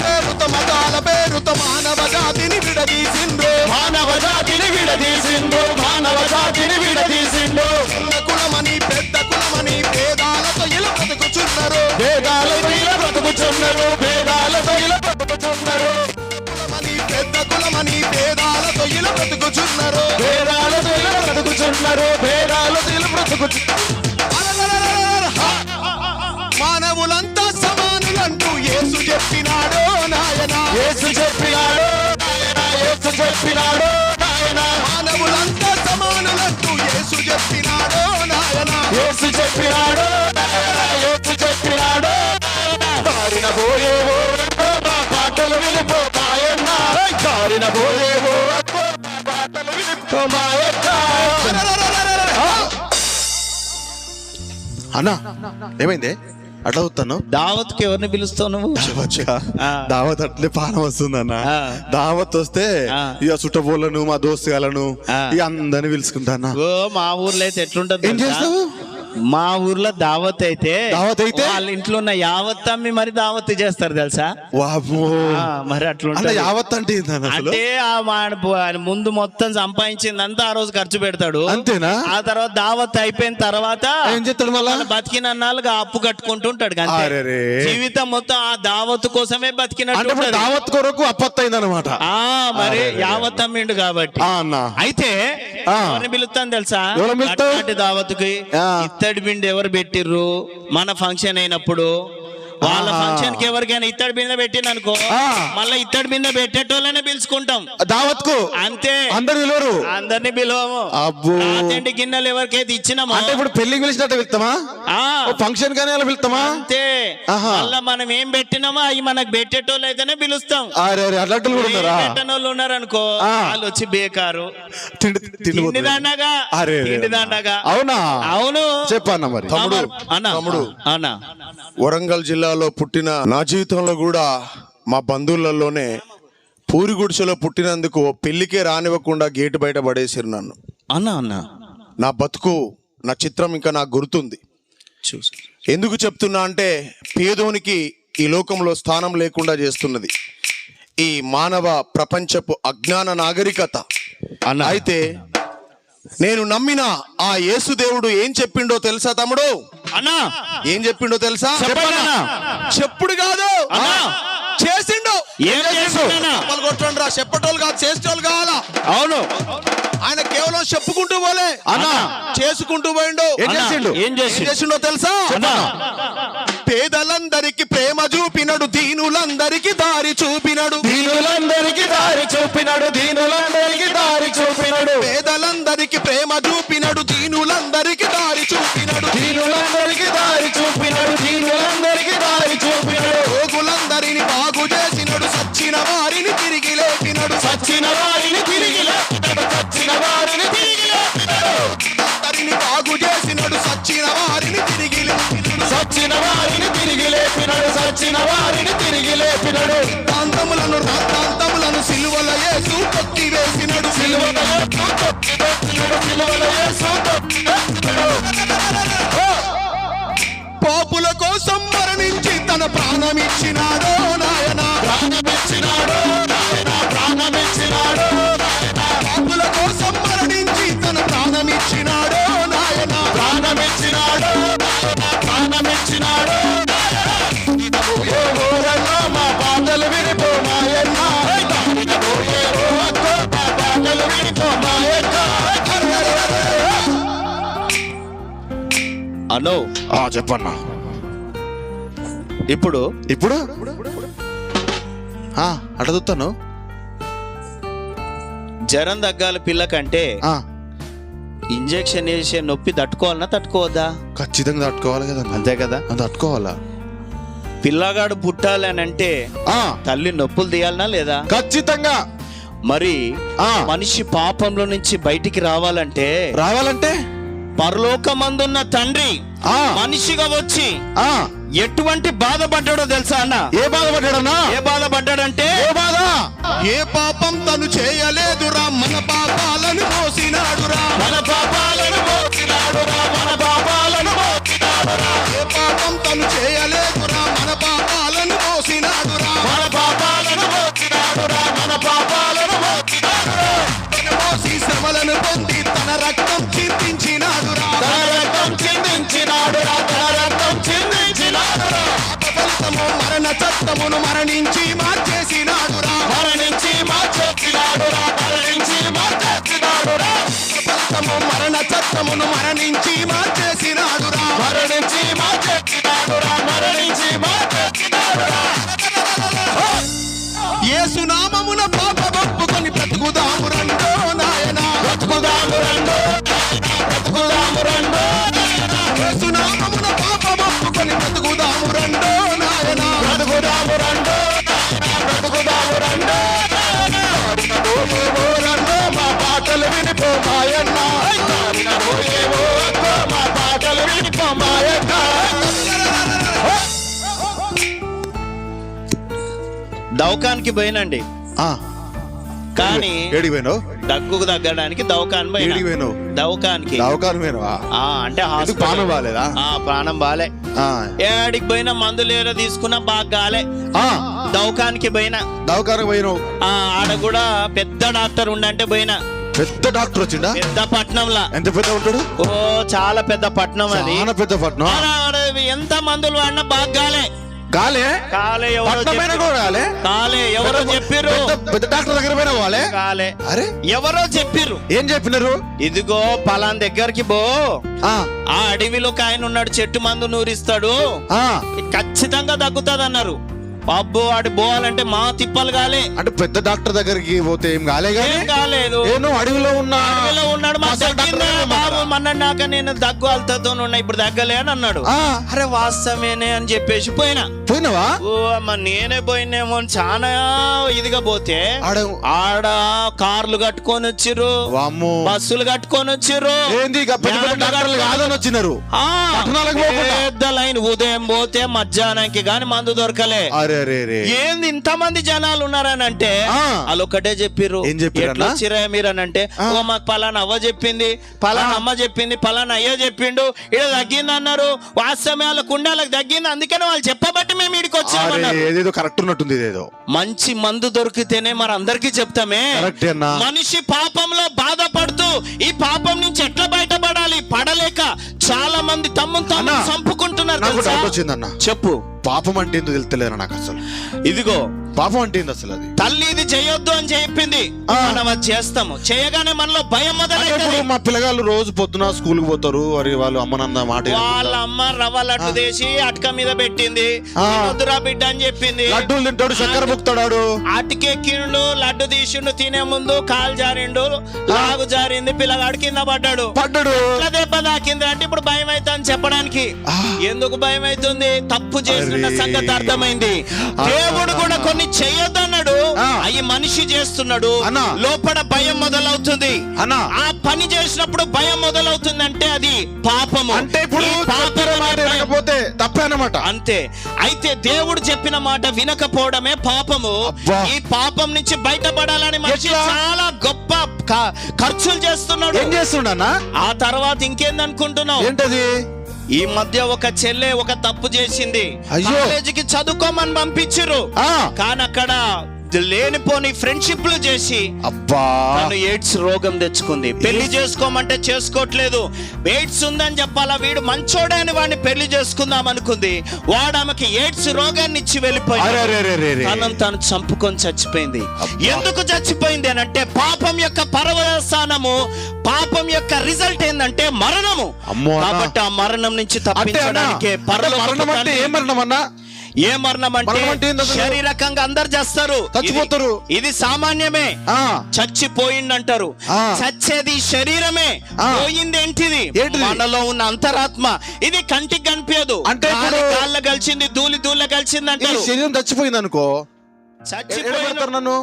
పేరుతో మతాల పేరుతో మానవ జాతిని విడదీసిండ్రు, మానవ జాతిని విడదీసిండు, మానవ జాతిని విడదీసిండు. చిన్న కులమని పెద్ద కులమని భేదాలతో ఇలా బ్రతుకుచున్నారు, భేదాలతో ఇలా బ్రతుకుచున్నారు, భేదాలతో ఇలా బ్రతుకుచున్నారు. కులమని పెద్ద కులమని భేదాలతో ఇలా బ్రతుకుచున్నారు. భేదాలతో ఇలా బ్రతుకుచున్నారు, భేదాలతో ఇలా బ్రతుకుచున్నారు. మానవులంతా సమానులంటూ యేసు చెప్పినాడో నాయనా, యేసు చెప్పినాడు నాయన, యేసు చెప్పినాడు నాయన. మానవులంతా సమానులంటూ యేసు చెప్పినాడో నాయనా, యేసు చెప్పినాడు నాయన, యేసు చెప్పినాడు నాయన. దారిన పోయేవో మా పాటలు వినిపోమాయన్న, దారిన పోయేవో మా పాటలు వినిపోమాయన్న. అన్నా ఏమైంది అట్లా వస్తాను? దావత్కి ఎవరిని పిలుస్తావు నువ్వు? దావత్ అట్లే పానం వస్తుంది అన్న. ఆ. దావత్ వస్తే ఇక చుట్టపోలను మా దోస్తుగాలను ఇక అందరిని పిలుచుకుంటా. ఓ మా ఊర్లో అయితే ఎట్లుంటది ఏం తెలుసా? చేస్తావు? మా ఊర్లో దావత్ అయితే వాళ్ళ ఇంట్లో ఉన్న యావత్ అమ్మి మరి దావత్ చేస్తారు తెలుసా? వామ్మో. మరి అన్న అట్లుంటది. యావత్ అంటే ఏందన్న అసలు? అంటే ఆయన ముందు మొత్తం సంపాదించిందంతా ఆ రోజు ఖర్చు పెడతాడు. అంతేనా? ఆ తర్వాత దావత్ అయిపోయిన తర్వాత ఏం చేస్తాడు మళ్ళా? బతికిన నాలుగు అప్పు కట్టుకుంటూ ఉంటాడు అంతే. అరెరే. జీవితం మొత్తం ఆ దావత్ కోసమే అంటే బతికినట్టు ఇప్పుడు ఉంటది. దావత్ కొరకు అప్పత్తైంది అనమాట. మరి యావత్ అమ్మిండు కాబట్టి. అన్న అయితే ఆ. ఎవరిని పిలుస్తాను తెలుసా? ఎవరిని పిలుస్తావు? అట్లాంటి దావత్కి ఆ. ఇత్తడి బిండి ఎవరు పెట్టిర్రు మన ఫంక్షన్ అయినప్పుడు వాళ్ళ ఫంక్షన్ కి ఎవరికైనా ఇత్తడి బిందె పెట్టిననుకో మళ్ళీ ఇత్తడి బిందె పెట్టేటోళ్ళనే పిలుచుకుంటాం దావత్ కు. అంతే. అందరు పిలవరు. అందరినీ పిలవము. అబ్బో. తిండి గిన్నెలు ఎవరికైతే ఇచ్చినామో అంటే ఇప్పుడు పెళ్లికి పిలిచినట్టు వెళ్తామా? ఫంక్షన్ కానీ అలా వెళ్తామా? అంతే. ఆహా. మళ్ళా మనం ఏం పెట్టినామో అవి మనకు పెట్టేటోళ్ళు అయితేనే పిలుస్తాం. అరే అట్లాంటి కూడా ఉన్నారా? పెట్టనోళ్ళు ఉన్నారు అనుకో వాళ్ళు వచ్చి బేకారు తిండిదండగా. అవునా? అవును చెప్పన్న మరి. తమ్ముడు అన్న వరంగల్ జిల్లాలో పుట్టిన నా జీవితంలో కూడా మా బంధువులలోనే పూరి గుడిసెలో పుట్టినందుకు పెళ్లికే రానివ్వకుండా గేటు బయట పడేసారు నన్ను. అన్న నా బతుకు నా చిత్రం ఇంకా నాకు గుర్తుంది. ఎందుకు చెప్తున్నా అంటే పేదోనికి ఈ లోకంలో స్థానం లేకుండా చేస్తున్నది ఈ మానవ ప్రపంచపు అజ్ఞాన నాగరికత. అయితే నేను నమ్మిన ఆ యేసు దేవుడు ఏం చెప్పిండో తెలుసా తమ్ముడు? అన్నా ఏం చెప్పిండో తెలుసా? చెప్పుడు కాదు, చేసిండు. ఏం చేస్తున్నా? చెప్పలు కొట్టండి రా, చెప్పటోళ్ళు కాదు చేసేటోళ్ళు కావాలా. అవును ఆయన కేవలం చెప్పుకుంటూ పోలే అన్నా, చేసుకుంటూ పోయిండు. ఏం చేసిండు? ఏం చేసిండు? చేసిండో తెలుసా? అన్నా. పేదలందరికి ప్రేమ చూపినడు, దీనులందరికి దారి చూపినడు. దీనులందరికి దారి చూపినడు, దీనులందరికి దారి చూపినడు. పేదలందరికి ప్రేమ చూపినడు, దీనులందరికి దారి చూపినడు. దీనులందరికి దారి చూపినడు, దీనులందరికి దారి చూపినడు. రోగులందరిని బాగు చేసినడు, సచ్చిన వారిని తిరిగి లేపినడు. సచ్చిన వారిని తిరిగి లేపినడు, సచ్చిన వారిని తిరిగి లేపినడు. అందరిని బాగు చేసినడు, సచ్చిన వారిని తిరిగి లేపినడు. సచ్చిన వారిని తిరిగి లేపినడు, సచ్చిన వారిని తిరిగి లేపినడు. రాద్ధాంతములను సిలువల యేసు కొట్టి వేసినడు. సిలువల యేసు కొట్టి వేసినడు, సిలువల యేసు కొట్టి వేసినడు. పాపుల కోసం మరణించి తన ప్రాణమిచ్చినాడో నాయన. ప్రాణమిచ్చినాడు నాయన, ప్రాణమిచ్చినాడు నాయన. పాపుల కోసం మరణించి తన ప్రాణమిచ్చినాడో నాయన. ప్రాణమిచ్చినాడు నాయన, ప్రాణమిచ్చినాడు నాయన. ఏ ఊరన్నా మా పాటలు వినిపో మాయన్న. ఏ ఊరన్నా మా పాటలు వినిపో మాయన్న. అన్నో చెప్పన్నా. ఇప్పుడు ఇప్పుడు అడుగుతాను. జ్వరం తగ్గాలి పిల్ల కంటే ఇంజెక్షన్ వేసే నొప్పి తట్టుకోవాలన్నా తట్టుకోవద్దా? ఖచ్చితంగా తట్టుకోవాలి కదా. అంతే కదా. తట్టుకోవాలా? పిల్లగాడు పుట్టాలి అని అంటే తల్లి నొప్పులు తీయాలనా లేదా? ఖచ్చితంగా. మరి మనిషి పాపంలో నుంచి బయటికి రావాలంటే పరలోకమందున్న తండ్రి మనిషిగా వచ్చి ఎటువంటి బాధపడ్డాడో తెలుసా అన్న? ఏ బాధపడ్డాడన్నా? ఏ బాధపడ్డాడంటే ఏ పాపం తను చేయలేదురా, మన పాపాలను మోసినాడురా. మన పాపాలను మోసినాడురా, మన పాపాలను మోసినాడురా. ఏ పాపం తను చేయలేదురా, మన పాపాలను మోసినాడురా. మన పాపాలను మోసినాడురా, మన పాపాలను మోసినాడురా. తను మోసి శ్రమలను పొంది తన రక్తం చిందించినాడురా. తన రక్తం చిందించినాడురా, తన రక్తం చిందించినాడురా. ఫలితము మరణ చట్టమును మరణించి మార్చేసినాడురా. మరణించి మార్చేసినాడురా, మరణించి మార్చేసినాడురా. ఫలితము మరణ చట్టమును మరణించి మార్చేసినాడురా. మరణించి మార్చేసినాడురా, మరణించి మార్చేసినాడురా. యేసు నామమున పాపం ఒప్పుకొని బ్రతుకుదాము రండో నాయన. బ్రతుకుదాము రండో నాయన, బ్రతుకుదాము రండో నాయన. యేసు నామమున పాపం ఒప్పుకొని బ్రతుకుదాము రండో నాయన. బ్రతుకుదాము రండో నాయన, బ్రతుకుదాము రండో నాయన. ఓ రండో మా పాటలు వినిపో మాయన్న. ఓ మా పాటలు వినిపో మాయన్న. దవకానికి పోయినండి, కానీ ఏడిపోయినావు? దగ్గుకు తగ్గడానికి దవకాన్ పోయినా. ఏడిపోయినావు? దవకానికి దవాఖానపోయినావా? అంటే ప్రాణం బాలేదా? ప్రాణం బాలే. ఏడికి పోయినా మందులు ఏదో తీసుకున్నా బాగా గాలే. దవకానికి పోయినా. దవాఖానకు పోయినావు? ఆడ కూడా పెద్ద డాక్టర్ ఉండంటే పోయినా. పెద్ద డాక్టర్ వచ్చిందా? పెద్ద పట్నంలా. ఎంత పెద్ద ఉంటాడు? చాలా పెద్ద పట్నం అది. చాలా పెద్ద పట్నం. ఆడ ఎంత మందులు వాడినా బాగా గాలే. గాలే కాలే ఎవరో చెప్పిర్రు. పెద్ద డాక్టర్ దగ్గర పోయినా వాళ్ళే కాలే. అరే ఎవరో చెప్పిర్రు. ఏం చెప్పినారు? ఇదిగో పలాన్ దగ్గరికి పో, ఆ అడవిలో ఆయన ఉన్నాడు, చెట్టు మందు నూరిస్తాడు, ఖచ్చితంగా తగ్గుతుంది అన్నారు. అబ్బో వాడి పోవాలంటే మా తిప్పలు కాలే. అంటే పెద్ద డాక్టర్ దగ్గరికి పోతే ఏం కాలే? కాలేదు. అడవిలో ఉన్నాడు. బాబు మన్నాక నేను దగ్గు అల్తతో ఉన్నా, ఇప్పుడు తగ్గలే అని అన్నాడు. అరే వాస్తవేనే అని చెప్పేసి పోయినావా? ఓ అమ్మ నేనే పోయినేమో అని చాలా ఇదిగా పోతే ఆడ కార్లు కట్టుకొని వచ్చిర్రు, బస్సులు కట్టుకొని వచ్చిర్రు. పెద్ద లైన్. ఉదయం పోతే మధ్యాహ్నానికి గాని మందు దొరకలే. ఏంది ఇంతమంది జనాలు ఉన్నారని అంటే వాళ్ళు ఒకటే చెప్పిర్రు. ఎట్లా వచ్చిరా మీరు అని అంటే, ఓ మాకు పలానా అవ్వ చెప్పింది, పలానా అమ్మ చెప్పింది, పలానా అయ్య చెప్పిండు, ఇక్కడ తగ్గింది అన్నారు. వాస్తవమే వాళ్ళ కుండాలకు తగ్గింది, అందుకని వాళ్ళు చెప్పబట్టి మేము ఇడికి వచ్చామన్నారు. కరెక్ట్ ఉన్నట్టుంది. మంచి మందు దొరికితేనే మరి అందరికీ చెప్తామే. మనిషి పాపంలో బాధపడుతూ ఈ పాపం నుంచి ఎట్లా బయటపడాలి పడలేక చాలా మంది తమ్మును తాము చంపుకుంటున్నారు. చెప్పు. పాపం అంటే ఏందో తెలుస్తలేదు నాకు అసలు. ఇదిగో పాపం అంటే ఏంది అసలు? అది తల్లి ఇది చేయొద్దు అని చెప్పింది, మనం అది చేస్తాము. చేయగానే మనలో భయం మొదలైంది. మా పిల్లగాళ్ళు రోజు పొద్దున స్కూల్ కి పోతారు, మరి వాళ్ళు అమ్మ నాన్న మాట వాళ్ళ అమ్మ రవ్వ లడ్డు తీసి అటక మీద పెట్టింది, తినొద్దురా బిడ్డ అని చెప్పింది. లడ్డూలు తింటాడు, చక్కెర బుక్తాడు, అటుకెక్కిండు, లడ్డు తీసిండు, తినే ముందు కాలు జారిండు, లాగు జారింది, పిల్లగాడు కింద పడ్డాడు. దెబ్బ తాకింది అంటే ఇప్పుడు భయం అవుతుంది చెప్పడానికి. ఎందుకు భయం అవుతుంది? తప్పు చేస్తున్న సంగతి అర్థమైంది. దేవుడు కూడా కొన్ని చేయొద్దన్నాడు, అవి మనిషి చేస్తున్నాడు, లోపల భయం మొదలవుతుంది. ఆ పని చేసినప్పుడు భయం మొదలవుతుంది అంటే అది పాపము. అంటే ఇప్పుడు తప్పే అన్నమాట. అంతే. అయితే దేవుడు చెప్పిన మాట వినకపోవడమే పాపము. ఈ పాపం నుంచి బయటపడాలని మనిషి చాలా గొప్ప ఖర్చులు చేస్తున్నాడు. ఏం చేస్తున్నాడు? ఆ తర్వాత ఇంకేందనుకుంటున్నావు? ఏంటది? ఈ మధ్య ఒక చెల్లె ఒక తప్పు చేసింది, కాలేజీకి చదువుకోమని పంపించారు, కానీ అక్కడ లేనిపోని ఫ్రెండ్షిప్లు చేసి తను ఎయిడ్స్ రోగం తెచ్చుకుంది. పెళ్లి చేసుకోమంటే చేసుకోవట్లేదు, ఎయిడ్స్ ఉందని చెప్పాలా, వీడు మంచోడే అని వాడిని పెళ్లి చేసుకుందాం అనుకుంది, వాడు ఆమెకి ఎయిడ్స్ రోగాన్ని ఇచ్చి వెళ్ళిపోయింది. తనను తాను చంపుకొని చచ్చిపోయింది. ఎందుకు చచ్చిపోయింది అని అంటే పాపం యొక్క పర్యవసానము, పాపం యొక్క రిజల్ట్ ఏంటంటే మరణము. కాబట్టి ఆ మరణం నుంచి తప్పించడానికి ఏ మరణం అంటే శారీరకంగా అందరు చేస్తారు, చచ్చిపోతారు. ఇది సామాన్యమే. చచ్చిపోయిందంటారు, చచ్చేది శరీరమే, పోయింది ఏంటిది? మనలో ఉన్న అంతరాత్మ. ఇది కంటికి కనిపించదు. అంటే కాళ్ళ కలిసింది, ధూళి కలిసింది అంటే శరీరం చచ్చిపోయింది అనుకో, చచ్చిపోయిన నన్ను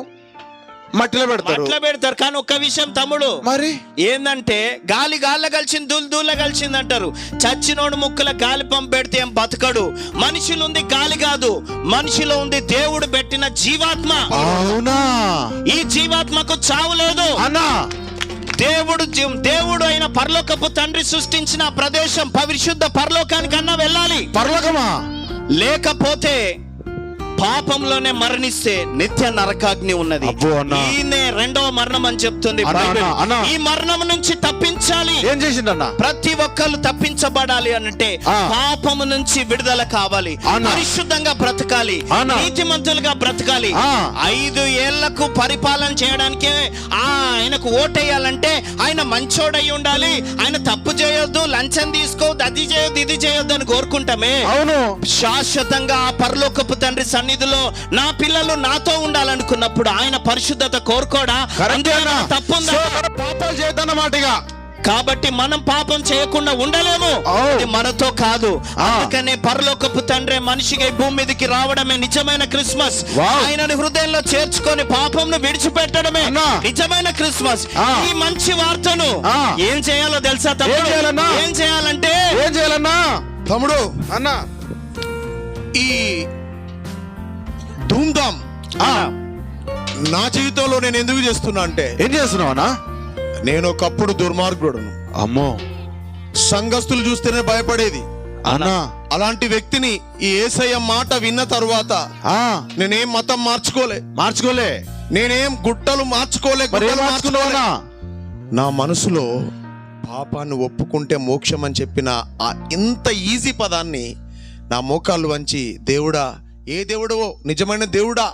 మట్టిలో పెడతారు. కానీ ఒక్క విషయం తమ్ముడు, మరి ఏందంటే గాళ్ళ కలిసింది, దూళ్ళ కలిసింది అంటారు. చచ్చినోడు ముక్కుల గాలి పంపు పెడితే ఏం బతకడు. మనిషిలో ఉంది గాలి కాదు, మనిషిలో ఉంది దేవుడు పెట్టిన జీవాత్మ. అవునా? ఈ జీవాత్మకు చావు లేదు అన్నా. దేవుడు అయిన పరలోకపు తండ్రి సృష్టించిన ప్రదేశం పరిశుద్ధ పరలోకానికన్నా వెళ్ళాలి. పరలోకమా? లేకపోతే పాపంలోనే మరణిస్తే నిత్య నరకాగ్ని ఉన్నది. ఈయనే రెండవ మరణం అని చెప్తుంది బైబిల్. ఈ మరణం నుంచి తప్పించాలి. ఏం చేసిందన్న? ప్రతి ఒక్కరు తప్పించబడాలి అంటే పాపము నుంచి విడుదల కావాలి, పరిశుద్ధంగా బ్రతకాలి, నీతిమంతులుగా బ్రతకాలి. 5 ఏళ్లకు పరిపాలన చేయడానికి ఆయనకు ఓటేయాలంటే ఆయన మంచోడై ఉండాలి, ఆయన తప్పు చేయొద్దు, లంచం తీసుకోవద్దు, అది చేయొద్దు, ఇది చేయొద్దు అని కోరుకుంటామే. అవును. శాశ్వతంగా ఆ పరలోకపు తండ్రి సన్నిధిలో నా పిల్లలు నాతో ఉండాలనుకున్నప్పుడు ఆయన పరిశుద్ధత కోరుకోడా? తప్పుందా? పాపాలు చేద్దామన్నమాటగా. కాబట్టి మనం పాపం చేయకుండా ఉండలేము, అది మనతో కాదు. అందుకనే పరలోకపు తండ్రి మనిషిగా భూమి మీదకి రావడమే నిజమైన క్రిస్మస్. ఆయనని హృదయంలో చేర్చుకొని పాపంను విడిచిపెట్టడమే నిజమైన క్రిస్మస్. ఈ మంచి వార్తను ఏం చేయాలో తెలుసా తమ్ముడు? ఏం చేయాలంటే తమ్ముడు అన్న, ఈ ధూమ్ధామ్ నా జీవితంలో నేను ఎందుకు చేస్తున్నా అంటే, ఏం చేస్తున్నావు అన్నా? నేను ఒకప్పుడు దుర్మార్గుడును. అమ్మో, సంఘస్థులు చూస్తేనే భయపడేది. అలాంటి వ్యక్తిని ఈ యేసయ్య మాట విన్న తరువాత నేనేం మతం మార్చుకోలే, నేనేం గుట్టలు మార్చుకోలే. నా మనసులో పాపాన్ని ఒప్పుకుంటే మోక్షం అని చెప్పిన ఆ ఇంత ఈజీ పదాన్ని నా మోకాళ్ళు వంచి, దేవుడా, ఏ దేవుడో నిజమైన దేవుడా,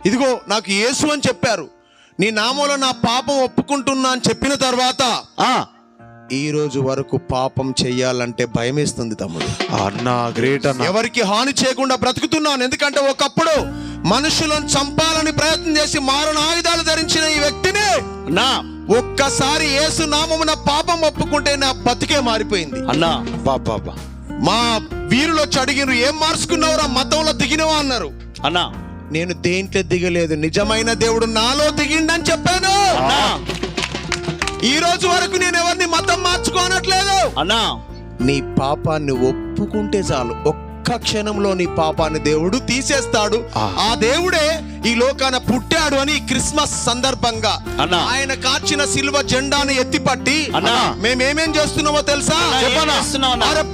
ఇదిగో నాకు యేసు అని చెప్పారు, నీ నామంలో నా పాపం ఒప్పుకుంటున్నా అని చెప్పిన తర్వాత ఈ రోజు వరకు పాపం చెయ్యాలంటే భయమేస్తుంది తమ్ముడు. అన్నా, గ్రేట్ అన్న. ఎవరికి హాని చేయకుండా బ్రతుకుతున్నాను. ఎందుకంటే ఒకప్పుడు మనుషులను చంపాలని ప్రయత్నం చేసి మారణ ఆయుధాలు ధరించిన ఈ వ్యక్తిని ఒక్కసారి యేసు నామమున పాపం ఒప్పుకుంటే నా బతికే మారిపోయింది అన్నా. బాబా, మా వీరులు వచ్చి అడిగినారు, ఏం మార్చుకున్నావురా, మతంలో దిగినవా అన్నారు. అన్నా, నేను దేంట్లో దిగలేదు, నిజమైన దేవుడు నాలో దిగిండని చెప్పాను. ఈ రోజు వరకు నేను ఎవరిని మతం మార్చుకోనట్లేదు అన్నా. నీ పాపాన్ని ఒప్పుకుంటే చాలు, ఒక్క క్షణంలో నీ పాపాన్ని దేవుడు తీసేస్తాడు. ఆ దేవుడే ఈ లోకాన పుట్టాడు అని క్రిస్మస్ సందర్భంగా ఆయన కాచిన సిల్వ జెండాను ఎత్తిపట్టి మేమేమేం చేస్తున్నామో తెలుసా?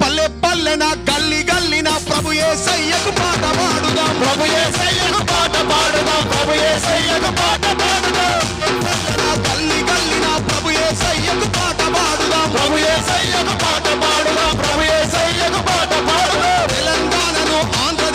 పల్లె పల్లెన గల్లి గల్లిన ప్రభు యేసయ్యకు పాట పాడుదాం, ప్రభు యేసయ్యకు పాట పాడుదాం, ప్రభు యేసయ్యకు పాట పాడుదాం. గల్లి గల్లిన ప్రభు యేసయ్యకు పాట పాడుదాం, ప్రభు యేసయ్యకు పాట పాడుదాం, ప్రభు యేసయ్యకు పాట పాడుదాం. తెలంగాణను ఆంధ్ర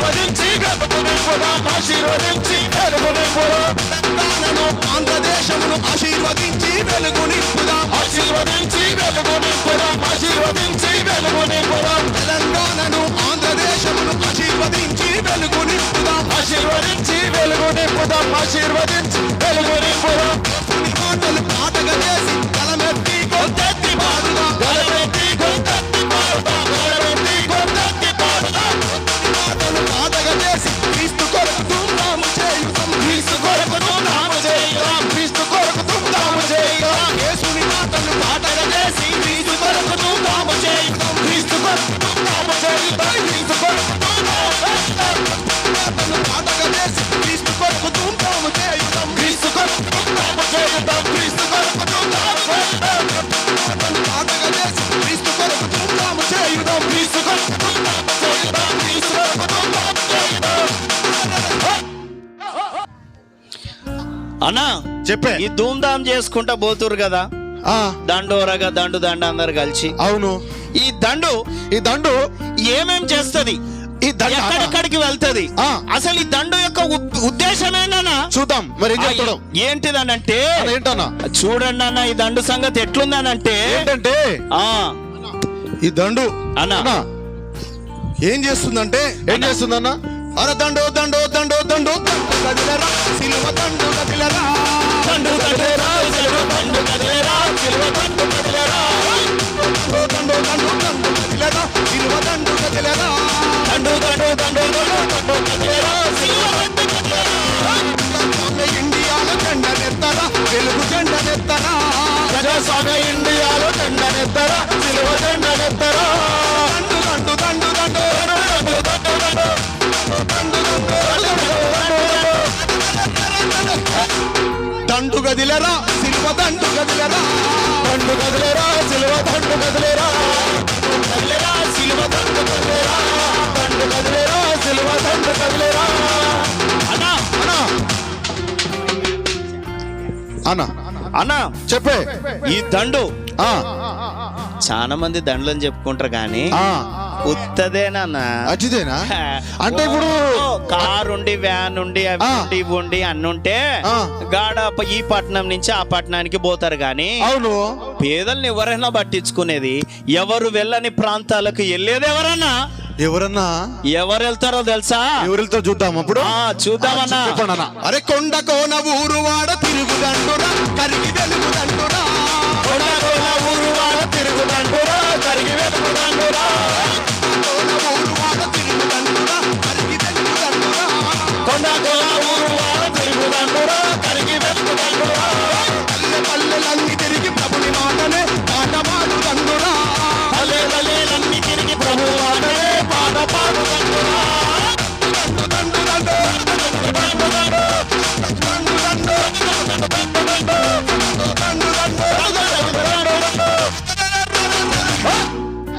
ఆశీర్వదించి గతుకు నింపుదాం, ఆశీర్వదించి వెలుగు నింపుదాం. తెలంగాణను ఆంధ్రదేశమును ఆశీర్వదించి వెలుగు నింపుదాం, ఆశీర్వదించి వెలుగు నింపుదాం, ఆశీర్వదించి వెలుగు నింపుదాం. తెలంగాణను ఆంధ్రదేశమును ఆశీర్వదించి వెలుగు నింపుదాం, ఆశీర్వదించి వెలుగు నింపుదాం, ఆశీర్వదించి వెలుగు నింపుదాం. నీ మాటలు పాటగా చేసి తలమెత్తి గొంతెత్తి పాడుదాం, గలమెత్తి గొంతెత్తి పాడుదాం, గలమెత్తి గొంతెత్తి పాడుదాం. నీ మాటలు పాటగా చేసి క్రీస్తు కొరకు ధూమ్ధాము చేయుదాం, క్రీస్తు కొరకు ధూమ్ధాము చేయుదాం, క్రీస్తు కొరకు ధూమ్ధాము చేయుదాం. యేసుని మాటలు పాటగా చేసి క్రీస్తు కొరకు ధూమ్ధాము చేయుదాం, క్రీస్తు కొరకు ధూమ్ధాము చేయుదాం, క్రీస్తు కొరకు ధూమ్ధాము చేయుదాం. మాటలు పాటగా చేసి క్రీస్తు కొరకు ధూమ్ధాము చేయుదాం, క్రీస్తు కొరకు ధూమ్ధాము చేయుదాం, క్రీస్తు కొరకు ధూమ్ధాము చేయుదాం. మాటలు పాటగా చేసి క్రీస్తు కొరకు ధూమ్ధాము చేయుదాం, క్రీస్తు కొరకు ధూమ్ధాము చేయుదాం, క్రీస్తు కొరకు ధూమ్ధాము చేయుదాం. అన్నా చెప్పే ఈ ధూమ్ధాం చేసుకుంటా పోతురు కదా, దండోరగా దండు దండ అందరు కలిసి. అవును, ఈ దండు ఈ దండు ఏమేం చేస్తది, ఈ దండ ఎక్కడెక్కడికి వెళ్తది, ఆ. అసలు ఈ దండు యొక్క ఉద్దేశం ఏంటన్నా? చూద్దాం మరి ఏం చెప్తాడు. ఏంటిదనంటే ఏంటన్నా చూడండి అన్న, ఈ దండు సంగతి ఎట్లుందనంటే ఏంటంటే ఆ ఈ దండు అన్న అన్నా ఏం చేస్తుందంటే ఏం చేస్తుందన్నా? అర దండో దండో దండో దండో దండు కదిలరా, సిలువ దండు కదిలరా, దండు కదిలేరా, సిలువ దండు కదిలేరా, సిలువ దండు కదిలేరా. దండో దండో దండు కదిలరా, సిలువ దండు కదిలరా, దండు దండు దండు దండు దండు కదిలేరా, సిలువ దండు కదిలేరా. ప్రజాస్వామ్య ఇండియాలో జెండనెత్తరా, వెలుగు జెండనెత్తరా, ప్రజాస్వామ్య ఇండియాలో దండనెత్తరా, సిలువ దండనెత్తరా. దండు దండు దండు దండు దండు దండు దండు దండు కదిలరా, సిలువ దండు కదిలరా, దండు కదిలేరా, సిలువ దండు కదిలేరా, కదిలేరా, సిలువ దండు కదిలేరా, దండు కదిలేరా, సిలువ దండు కదిలేరా. అన్నా అన్నా అన్నా చెప్పే. ఈ దండు ఆ చాలా మంది దండలని చెప్పుకుంటారు కానీ ఉత్తదేనా? అచ్చిదేనా? అంటే ఇప్పుడు కారు ఉండి వ్యాన్ ఉండి అవి ఆ. ఉండి ఇవి ఉండి అన్ని ఉంటే ఆ. గాడ ఈ పట్టణం నుంచి ఆ పట్టణానికి పోతారు గాని అవును, పేదల్ని ఎవరైనా పట్టించుకునేది, ఎవరు వెళ్ళని ప్రాంతాలకు వెళ్ళేది ఎవరన్నా? ఎవరన్నా ఎవరు వెళ్తారో తెలుసా? ఎవరితో చూద్దాం అప్పుడు. చూద్దామన్నా. చెప్పండి అన్న. అరే కొండ కోన ఊరు వాడ తిరుగు దండురా, కరిగి వెలుగు దండురా, ఊరు వాడ తిరుగుదండురా, కరిగి వెతుకుదండురా. కోన ఊరు వాడ తిరుగు దండురా, కరిగి వెలుగు దండురా, కొండకోన ఊరు వాడ తిరుగుదండురా, కరిగి వెతుకుదండురా. పల్లె పల్లెలన్నీ తిరిగి ప్రభుని మాటనే పాట పాడు దండురా, పల్లెలన్నీ తిరిగి ప్రభు వాడనే పాట పాడుదండురా. దండు దండు దండు దండు దండు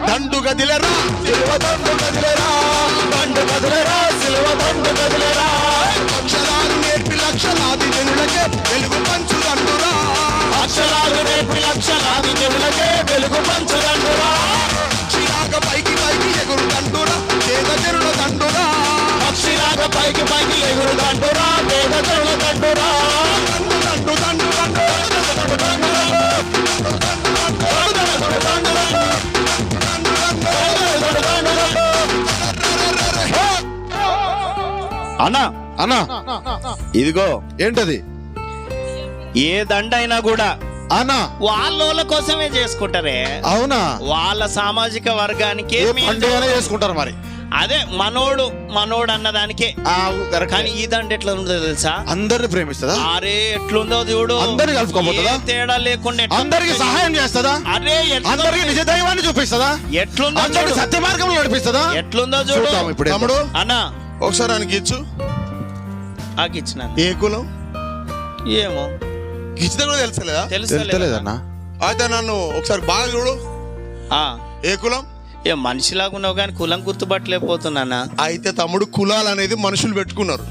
దండు కదిలరా, సిలువ దండు కదిలేరా, దండు కదిలేరా, సిలువ దండు కదిలేరా. అక్షరాలు నేర్పి లక్షలాది జనులకే వెలుగు పంచు దండురా, అక్షరాలు నేర్పి లక్షలాది జనులకే వెలుగు పంచుదండురా. పక్షిలాగా పైకి పైకి ఎగురు దండురా, పేద జనుల దండురా, పక్షిలాగా పైకి పైకి ఎగురుదండురా, పేద జనుల దండురా. దండు దండు దండు దండు అన్నా అన్నా ఇదిగో ఏంటది? ఏ దండైనా కూడా అన్నా వాళ్ళ కోసమే చేసుకుంటారే, అవునా? వాళ్ళ సామాజిక వర్గానికి ఏ పండుగనే చేసుకుంటారు మరి. అదే మనోడు అన్నదానికే. కానీ ఈ దండ ఎట్లా ఉందో తెలుసా? అందరిని ప్రేమిస్తుందా? అరే ఎట్లుందో చూడు, అందరిని కలుపుకోబోతుందా? ఏ తేడా లేకుండా ఎట్లా అందరికి ఉంటుంది? సహాయం చేస్తుందా? అరే అందరికి నిజ దైవాన్ని చూపిస్తుందా? ఎట్లుందో అందరికి చూడు, సత్య మార్గంలో నడిపిస్తుందా? ఎట్లుందో చూడు. చూద్దాం ఇప్పుడు. తమ్ముడు అన్నా ఒకసారి ఆయనకి ఇచ్చు. ఇచ్చిన ఏ కులం ఏమో ఇచ్చితే కూడా తెలుసలేదా? తెలుస్తలేదన్నా. అయితే నన్ను ఒకసారి బాగా చూడు. ఏ కులం? ఏ మనిషిలాగా ఉన్నావు కానీ కులం గుర్తుపట్టలేకపోతున్నా. అయితే తమ్ముడు కులాలు అనేది మనుషులు పెట్టుకున్నారు.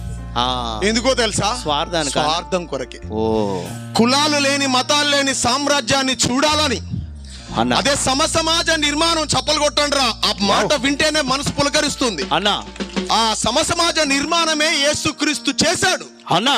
ఎందుకో తెలుసా? స్వార్థం కొరకే. ఓ కులాలు లేని మతాలు లేని సామ్రాజ్యాన్ని చూడాలని, అన్న అదే సమాజ నిర్మాణం చప్పలు కొట్టండి రా. ఆ మాట వింటేనే మనసు పులకరిస్తుంది. అన్న ఆ సమసమాజ నిర్మాణమే యేసుక్రీస్తు చేశాడు. అన్నా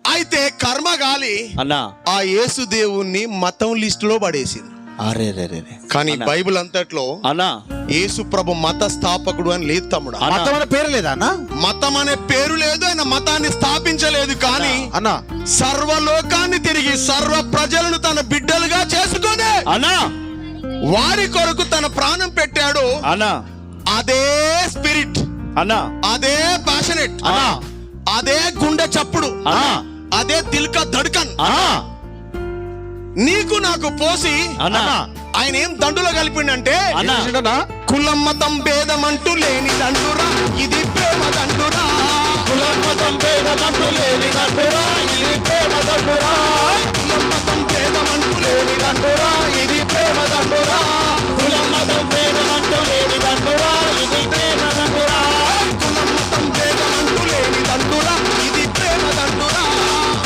అయితే కర్మగాలి అన్నా ఆ యేసు దేవుణ్ణి మతం లిస్టులో పడేసింది. అరే రే రే కానీ బైబిల్ అంతట్లో అన్నా యేసు ప్రభు మత స్థాపకుడు అని లేదు తమ్ముడు. మతం అనే పేరు లేదా అన్న? మతం అనే పేరు లేదు, ఆయన మతాన్ని స్థాపించలేదు. కానీ అన్న సర్వలోకాన్ని తిరిగి సర్వ ప్రజలను తన బిడ్డలుగా చేసుకొని అన్నా వారి కొరకు తన ప్రాణం పెట్టాడు. అన్నా అదే స్పిరిట్, అన్నా అదే ప్యాషనెట్, అన్నా అదే గుండె చప్పుడు, అన్నా అదే దిల్కా ధడ్కన్ అన్నా నీకు నాకు పోసి అన్నా ఆయన ఏం దండులో కలిపిండంటే అన్నా కులం మతం భేదం అంటూ లేని దండురా, ఇది ప్రేమ దండురా. కులం మతం భేదమంటూ లేని దండురా, ఇది ప్రేమ దండురా. కులం మతం భేదం అంటూ లేని దండురా, ఇది ప్రేమ దండురా. కులం మతం భేదమంటూ లేని దండురా, ఇది ప్రేమ దండురా. కులం మతం భేదం అంటూ లేని దండురా, ఇది ప్రేమ దండురా.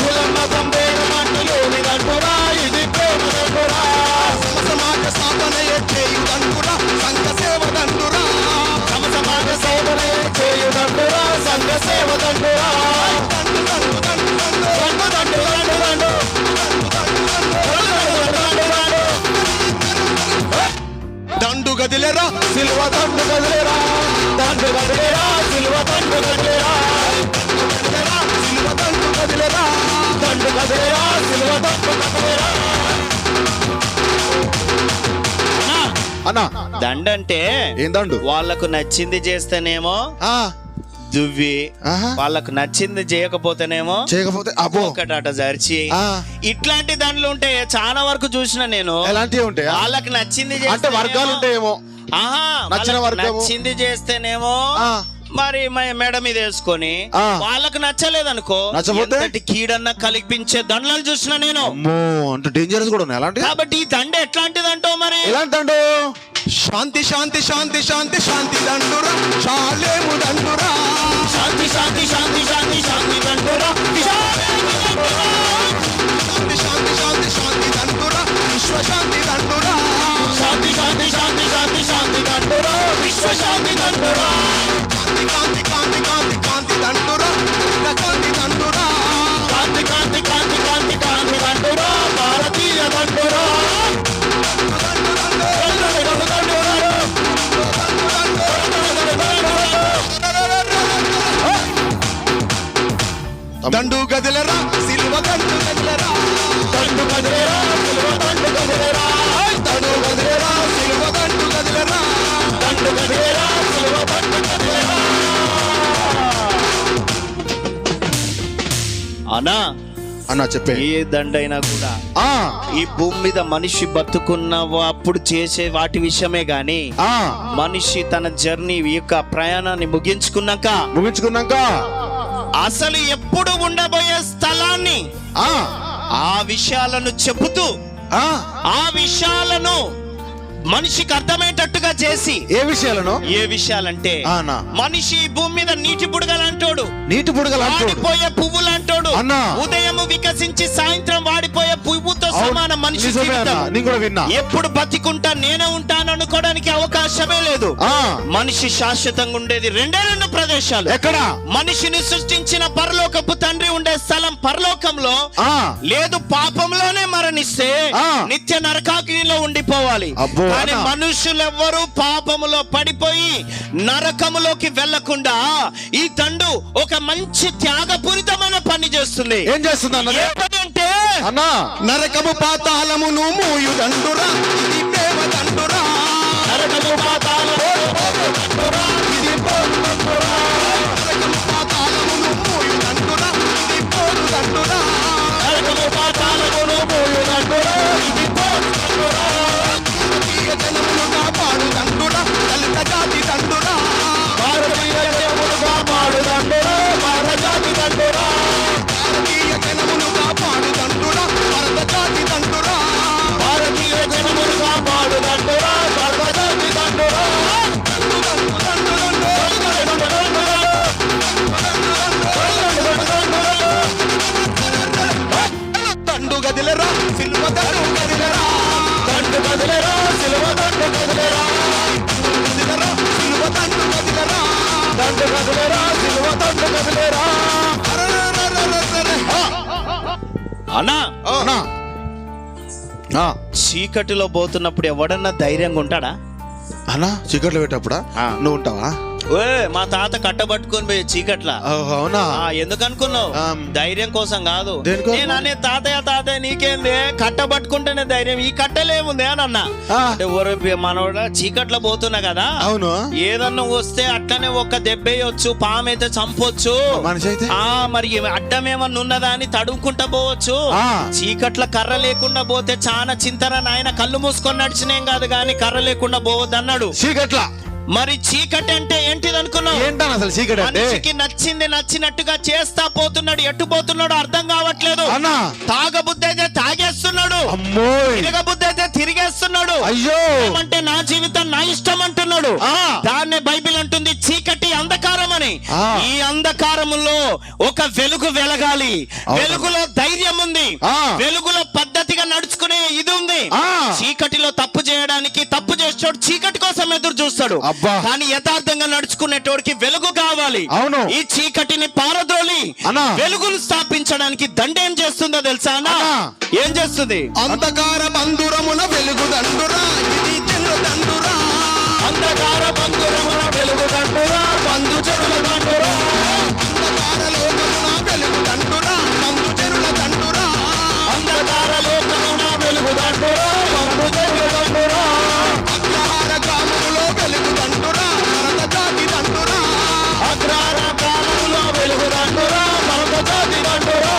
కులం మతం భేదమంటూ లేని దండురా, ఇది ప్రేమ దండురా. సమాజ స్థాపన చేయు దండురా, సంఘ సేవ దండురా. సమాజ సేవనే చేయు దండురా, సంఘ సేవ దండురా. దండు దండు దండు దండు దండు దండు దండు దండు. దండు గదిలేరా, సిలువ దండు కదిలేరా, దండు కదిలేరా, సిలువ దండు కదిలేరా. సిలువ దండు గదిలేరా. దండు కదిలేరా, సిలువ దండు కదిలేరా. అన్నా దండంటే ఏం దండు? వాళ్ళకు నచ్చింది చేస్తేనేమో దువ్వి, వాళ్ళకు నచ్చింది చేయకపోతేనేమో చేయకపోతే అబ్బో ఒకటాట జర్చి, ఇట్లాంటి దండలు ఉంటాయి. చాలా వరకు చూసిన నేను. ఎలాంటివి ఉంటాయా? వాళ్ళకి నచ్చింది అంటే చేస్తేనేమో- వర్గాలు ఉంటాయేమో. ఆహా, నచ్చిన వాళ్ళకి వర్గము. నచ్చింది చేస్తేనేమో మరి మెడ మీద వేసుకొని వాళ్ళకు నచ్చలేదనుకో నచ్చకపోతే? ఎంతటి కీడన్నా కలిపించే దండలు చూసిన నేను. అమ్మో అంటే డేంజరస్ కూడా ఉన్నాయి అలాంటి. కాబట్టి ఈ దండ ఎట్లాంటిదంటో మరి ఎలాంటి దండు? శాంతి శాంతి శాంతి శాంతి శాంతి దండురా, చాలేము దండురా. శాంతి శాంతి శాంతి శాంతి శాంతి దండురా, శాంతి శాంతి శాంతి శాంతి దండురా, విశ్వశాంతి దండురా. శాంతి శాంతి శాంతి శాంతి శాంతి దండురా, విశ్వశాంతి దండురా. కాంతి కాంతి కాంతి కాంతి కాంతి దండురా, కాంతి దండురా. కాంతి కాంతి కాంతి కాంతి కాంతి దండురా, భారతీయ దండురా. దండు గదిలరా, సిలువ దండు గదిలరా. దండు కదిలేరా, సిలువ దండు కదిలేరా. దండు గదిలరా, సిలువ దండు గదిలరా. దండు కదిలేరా, సిలువ దండు కదిలేరా. అన్నా అన్నా చెప్పే. ఏ దండైనా కూడా ఈ భూమి మీద మనిషి బతుకున్న అప్పుడు చేసే వాటి విషయమే గాని మనిషి తన జర్నీ యొక్క ప్రయాణాన్ని ముగించుకున్నాక అసలు ఎప్పుడు ఉండబోయే స్థలాన్ని ఆ విషయాలను చెబుతూ ఆ విషయాలను మనిషికి అర్థమయ్యేటట్టుగా చేసి ఏ విషయాలను? ఏ విషయాలంటే మనిషి భూమి మీద నీటి బుడగలంటోడు, నీటి బుడగలు వాడిపోయే పువ్వులంటోడు. అన్నా ఉదయం వికసించి సాయంత్రం వాడిపోయే పువ్వుతో సమానం మనిషి జీవితం. ఎప్పుడు బతికుంటా నేనే ఉంటాను అనుకోవడానికి అవకాశమే లేదు. మనిషి శాశ్వతంగా ఉండేది రెండే రెండు ప్రదేశాలు. ఎక్కడ? మనిషిని సృష్టించిన పరలోకపు తండ్రి ఉండే స్థలం పరలోకంలో, లేదు పాపంలోనే మరణిస్తే నిత్య నరకాగ్నిలో ఉండిపోవాలి. కానీ మనుషులెవ్వరూ పాపములో పడిపోయి నరకములోకి వెళ్లకుండా ఈ దండు ఒక మంచి త్యాగపూరితమైన పని చేస్తుంది. ఏం చేస్తుంది అంటే నరకము పాతాళమును మూయు దండురా, ఇది ప్రేమ దండురా. నరకము పాతాళము ఇది పోరు దండురా. నరకము పాతాళమును మూయు దండురా, ఇది పోరు దండురా. నరకము పాతాళమును మూయు దండురా, ఇది పోరు దండురా. భారతీయ జనమును కాపాడు దండురా, దళిత జాతి దండురా. భారతీయ జనమును కాపాడు దండురా, భారత జాతి దండురా. భారతీయ జనమును కాపాడు దండురా, భరత జాతి దండురా. భారతీయ జనమును కాపాడు దండురా, భారత జాతి దండురా. దండు దండు దండు కదిలేరా సిలువ తండ్రి కదిలేరా. అన్నా అన్నా చీకటిలో పోతున్నప్పుడు ఎవడన్నా ధైర్యంగా ఉంటాడా? అన్నా చీకట్లో పెట్టప్పుడా నువ్వు ఉంటావా? ఓ మా తాత కట్టబట్టుకొని పోయి చీకట్ల. అవునా? ఎందుకు అనుకున్నావు? ధైర్యం కోసం కాదు. దేనికోసం? నేను అనే తాతయ్య నీకేంది కట్టబట్టుకుంటేనే ధైర్యం, ఈ కట్టలేముంది అని అన్నా. అంటే ఊరు మనోడ చీకట్లో పోతున్నా కదా, అవును, ఏదన్నా వస్తే అట్లనే ఒక్క దెబ్బేయొచ్చు, పామైతే చంపొచ్చు, మనిషి అయితే మరి అడ్డం ఏమన్నా ఉన్నదా అని తడుముకుంటా పోవచ్చు. చీకట్ల కర్ర లేకుండా పోతే చాలా చింతన నాయన, కళ్ళు మూసుకొని నడిచినేం కాదు కానీ కర్ర లేకుండా పోవద్దు అన్నాడు. చీకట్ల మరి చీకటి అంటే ఏంటిది అనుకున్నావు? ఏంటని అసలు చీకటి అంటే? మనిషికి నచ్చింది నచ్చినట్టుగా చేస్తా పోతున్నాడు, ఎట్టు పోతున్నాడు అర్థం కావట్లేదు. తాగబుద్ధి అయితే తాగేస్తున్నాడు, తిరగబుద్ధి అయితే తిరిగేస్తున్నాడు. అయ్యో అంటే నా జీవితం నా ఇష్టం అంటున్నాడు. దాన్నే బైబిల్ అంటుంది చీకటి అంధకారం అని. ఈ అంధకారములో ఒక వెలుగు వెలగాలి, వెలుగులో ధైర్యం ఉంది, వెలుగులో పద్ధతిగా నడుచుకునే ఇది ఉంది. చీకటిలో తప్పు చేయడానికి తప్పు చేస్తాడు, చీకటి కోసం ఎదురు చూస్తాడు. కానీ యథార్థంగా నడుచుకునేటోడికి వెలుగు కావాలి. ఈ చీకటిని పారద్రోలి వెలుగును స్థాపించడానికి దండేం చేస్తుందో తెలుసా అన్నా? ఏం చేస్తుంది? అంధకార బంధురమున వెలుగు దండురా, ఇది చెల్లు దండురా. అంధకార బంధురమున వెలుగు దండురా, బంధు చెరుల దండురా. అంధకార లోకమున వెలుగు దండురా, బంధు చెరుల దండురా. అంధకార లోకమున వెలుగు దండురా, బంధు చెరుల దండురా. అగ్రహార గ్రామములో వెలుగు దండురా, భరత జాతి దండురా. అగ్రహార గ్రామములో వెలుగు దండురా, భరత జాతి దండురా.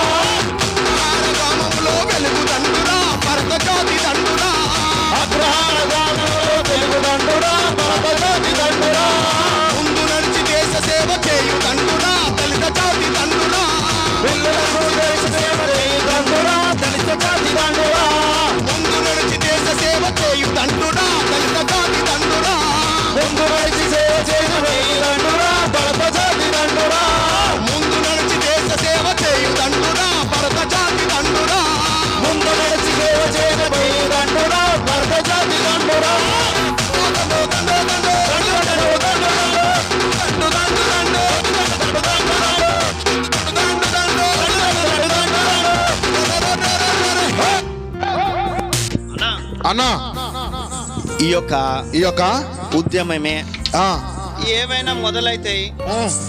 అగ్రహార గ్రామములో వెలుగు దండురా, భరత జాతి దండురా. అగ్రహార గ్రామములో వెలుగు దండురా, భరత జాతి దండురా. ముందు నడిచి దేశ సేవ చేయు దండురా, దళిత జాతి దండురా. పిల్లలకు దేశ సేవ చేయు దండురా, దళిత జాతి దండురా. ముందు నడిచి దేశ సేవ చేయు దండురా, దళిత జాతి దండురా. ముందు నడిచి సేవ చేయు దండురా, భరత జాతి దండురా. ముందు నడిచి దేశ సేవ చేయు దండురా, భరత జాతి దండురా. ముందు నడిచి సేవ చేయు దండురా, భరత జాతి దండురా. అన్నా ఈ యొక్క ఉద్యమమే ఏవైనా మొదలైతాయి,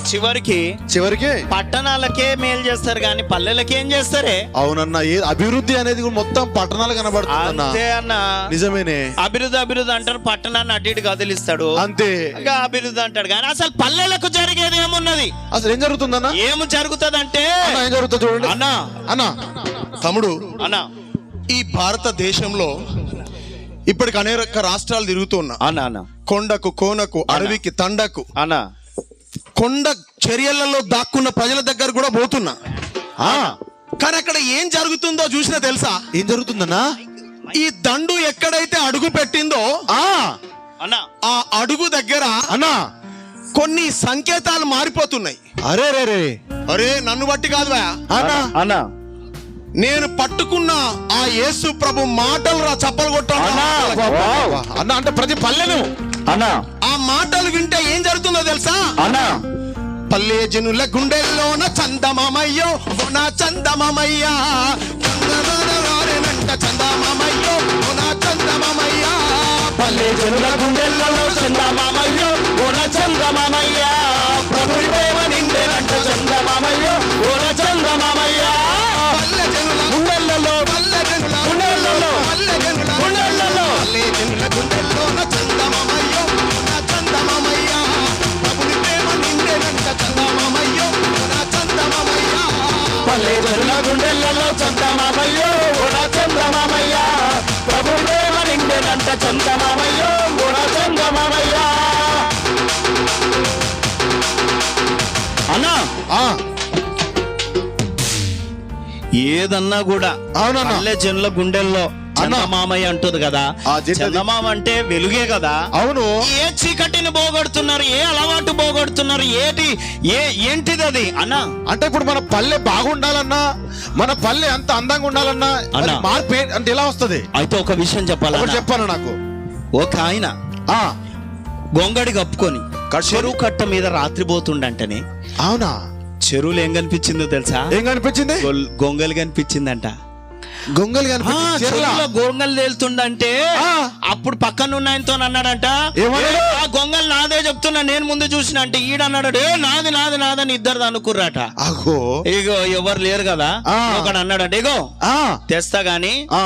చివరికి పట్టణాలకే మేలు చేస్తారు కానీ పల్లెలకి ఏం చేస్తారే? అవునన్నా, అభివృద్ధి అనేది మొత్తం పట్టణాలు కనబడుతుంది. అంతే అన్న, నిజమేనే. అభివృద్ధి అంటారు, పట్టణాన్ని అటు ఇటు కదిలిస్తాడు, అంతే. ఇంకా అభివృద్ధి అంటాడు కానీ అసలు పల్లెలకు జరిగేది ఏమున్నది? అసలు ఏం జరుగుతుందన్నా? ఏం జరుగుతుంది అంటే ఏం జరుగుతుంది చూడండి అన్నా. తమ్ముడు అన్నా, ఈ భారతదేశంలో ఇప్పటికి అనేక రాష్ట్రాలు తిరుగుతున్నా అన్నా, కొండకు కోనకు అడవికి తండకు అన్నా, కొండ చర్యలలో దాక్కున్న ప్రజల దగ్గర కూడా పోతున్నా. కానీ అక్కడ ఏం జరుగుతుందో చూసినా తెలుసా? ఏం జరుగుతుందన్నా? ఈ దండు ఎక్కడైతే అడుగు పెట్టిందో అన్నా, ఆ అడుగు దగ్గర అన్నా కొన్ని సంకేతాలు మారిపోతున్నాయి. అరే రే రే అరే నన్ను బట్టి కాదు అన్నా, నేను పట్టుకున్న ఆ యేసు ప్రభు మాటలు రా చప్పలు కొట్టాను అన్న. అంటే ప్రతి పల్లెను అన్నా ఆ మాటలు వింటే ఏం జరుగుతుందో తెలుసా? అన్నా, పల్లె జనుల గుండెల్లోన చందమామయ్యో నా చందమామయ్యా, చందమామయ్యో నా చందమామయ్యా. పల్లె జనుల గుండెల్లో చందమామయ్యో ఓన చందమామయ్యా, ప్రభు ప్రేమ నిండేనంట చందమామయ్యో ఓన చందమామయ్యా. పల్లె జనుల గుండెల్లో పల్లె జనుల గుండెల్లో పల్లె జనుల గుండెల్లో పల్లె జనుల గుండెల్లోన చందమామయ్యో నా చందమామయ్యా, ప్రభుని ప్రేమ నిండేనంట చందమామయ్యో నా చందమామయ్యా. పల్లె జనుల గుండెల్లో చందమామయ్యో ఓన చందమామయ్యా, ప్రభు ప్రేమ నిండేనంట చందమామయ్యో ఓన చందమామయ్యా. అన్నా ఏదన్నా కూడా పల్లె జనుల గుండెల్లో చందమామయ్య అంటుంది కదా, చందమామ అంటే వెలుగే కదా. అవును. ఏ చీకటిని పోగొడుతున్నారు, ఏ అలవాటు పోగొడుతున్నారు, ఏంటిది అది అన్నా? అంటే ఇప్పుడు మన పల్లె బాగుండాలన్నా, మన పల్లె ఎంత అందంగా ఉండాలన్నా మార్పు అంటే ఎలా వస్తుంది? అయితే ఒక విషయం చెప్పాలి, చెప్పాను నాకు. ఒక ఆయన గొంగడి చెరువు కట్ట మీద రాత్రి పోతుండంటనే అవునా? చెరువులు ఏం కనిపించిందో తెలుసా? ఏం కనిపించింది? గొంగలు కనిపించిందంట. గొంగలు కనిపించింది. చెరువులో గొంగలు తేలుతుండంటే ఆ. అప్పుడు పక్కన ఉన్న ఆయనతో అన్నాడంట, ఏమన్నాడు? ఆ గొంగలు నాదే చెప్తున్నా, నేను ముందు చూసిన అంటే ఈడన్నాడు, ఏ నాది నాది నాదని ఇద్దరు అనుకుర్రాట. అగో ఇగో ఎవరు లేరు కదా, ఆ. ఒకడు అన్నాడంటే ఇగో ఆ తెస్తా గాని ఆ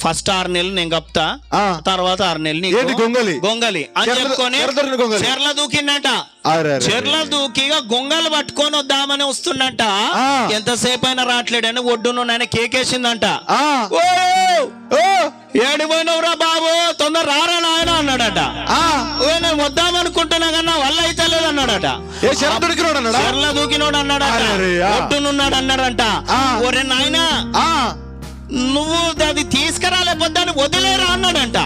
ఫస్ట్ 6 నెలలు నేను కప్తా, ఆ. తర్వాత 6 నెలలు నీకు ఏంటి గొంగలి? గొంగలి అని చెర్ల- చెప్పుకొని చెర్ల దొరికిన గొంగలి. చెర్ల దూకిండట. అరే అరే. చెర్ల దూకిగా గొంగలు పట్టుకొని వద్దామని వస్తుండట. ఆ. ఎంతసేపు అయినా రావట్లేడని ఒడ్డును ఆయన కేకేసిందంట. ఆ. ఓ ఓ ఏడిపోయినవురా బాబు, తొందర రారా నాయన అన్నాడట. ఆ ఓ నేను వద్దామనుకుంటున్నా కన్నా వల్ల అయితే లేదు అన్నాడట. ఏ చెర దొరికినోడు అన్నాడా? చెర్ల దూకినోడు అన్నాడట. అరే అరే, ఆ. ఒడ్డునున్నాడు అన్నాడంట. ఆ. ఒరే నాయనా ఆ నువ్వు అది తీసుకురాలేకపోతే అని వదిలేరా అన్నాడంట.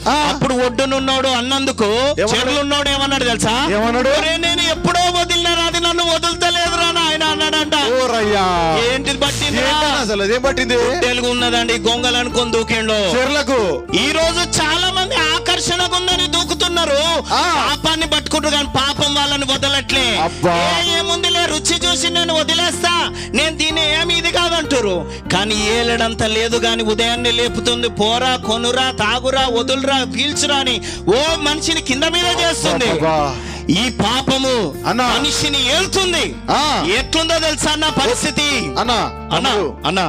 ఆ. అప్పుడు ఒడ్డునున్నాడు అన్నందుకు ఏమన్నాడు? చెర్లున్నాడు ఏమన్నాడు తెలుసా? ఏమన్నాడు? ఒరే నేను ఎప్పుడో వదిలినారా, అది నన్ను వదులుతలేదురా నాయన అన్నాడంట. ఓరయ్యా. ఏంటిది పట్టింది? ఏంటన్నా అసలు అదేం పట్టింది? తెలుగు ఉన్నదండి, గొంగలు అనుకొని దూకిండు. చెర్లకు ఈ రోజు చాలా మంది ఆకర్షణకు ఉందని దూకుతున్నారు, ఆ. పాపాన్ని పట్టుకుంటారు కానీ పాపం వాళ్ళని వదలట్లే. అబ్బా. ఏముందిలే రుచి చూసి నేను వదిలేస్తా, నేను దీని ఏమి ఇది కాదంటారు. కానీ ఏలడంత లేదు గాని ఉదయాన్నే లేపుతుంది, పోరా కొనురా తాగురా వదులురా పీల్చురా అని ఓ మనిషిని కింద మీద చేస్తుంది. అబ్బా. ఈ పాపము అన్నా. మనిషిని ఏల్తుంది. ఆ. ఎట్లుందో తెలుసా అన్న పరిస్థితి? అన్నా అన్నా అన్నా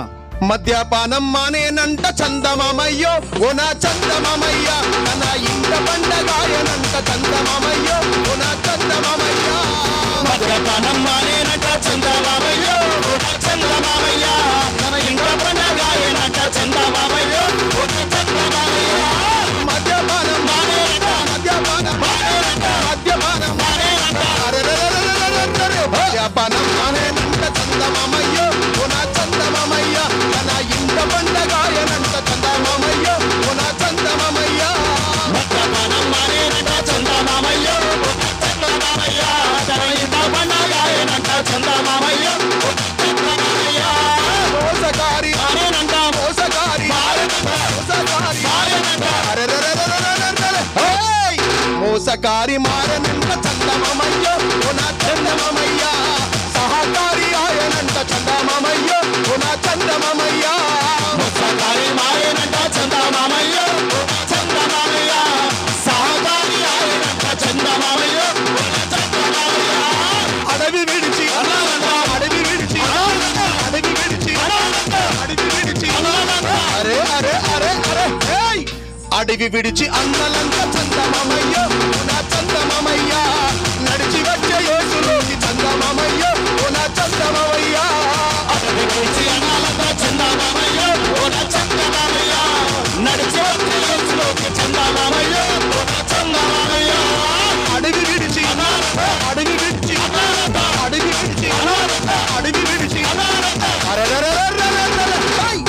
మద్యపానం మానేనంట చందమామయ్యో, ఓ నా చందమామయ్య, తన ఇంట పండగాయనంట చందమామయ్యో, ఓ నా చందమామయ్య. మద్యపానం మానేనంట చందమామయ్యో, ఓ నా చందమామయ్య, తన ఇంట పండగాయనంట చందమామయ్యో, ఓ నా చందమామయ్య. మద్యపానం మానేనంట, మద్యపానం మానేనంట, మద్యపానం మానేనంట, అరెరెరెరెరెరెరెరె. మద్యపానం మానేనంట చందమామయ్యో, ఓ నా చందమామయ్య, తన ఇంట పండగాయనంట చందమామయ్యో, ఓ నా చందమామయ్య. మద్యపానం మానేనంట చందమామయ్యో, ఓ నా చందమామయ్య, తన ఇంట పండగాయనంట చందమామయ్యో, ఓ నా చందమామయ్య. మోసగారి మానేనంట మోసగారి మానేనంట మోసగారి మానేనంట అరెరెరెరెరెరెరెరె. హేయ్! మోసగారి మారనంట చందమామయ్యో, ఓ నా చందమామయ్య, సహకారి ఆయనంట చందమామయ్యో, ఓ నా చందమామయ్య. మోసగారి మారేనంట చందమామయ్యో, ఓ నా చందమామయ్య, సహకారి ఆయనంట చందమామయ్యో, ఓ నా చందమామయ్య. అడవి విడిచి అన్నానంట, అడవి విడిచి అన్నానంట, అడవి విడిచి అన్నానంట, అడవి విడిచి అన్నానంట. అరే అరే అరే అరే హేయ్! అడవి విడిచి అన్నలంత చందమామయ్యో, ఓ నా చందమామయ్య, నడిచి వచ్చే యేసులోకి చందమామయ్యో, ఓ నా చందమామయ్య. అడవి విడిచి అన్నాలంట చందమామయ్యో, ఓ నా చందమామయ్య, నడిచి వచ్చే యేసులోకి చందమామయ్యో, ఓ నా చందమామయ్య. అడవి విడిచి అన్నానంట, అడవి విడిచి అన్నానంట, అడవి విడిచి అన్నానంట, అడవి విడిచి అన్నానంట. అరెరెరెరెరెరెరె. హేయ్!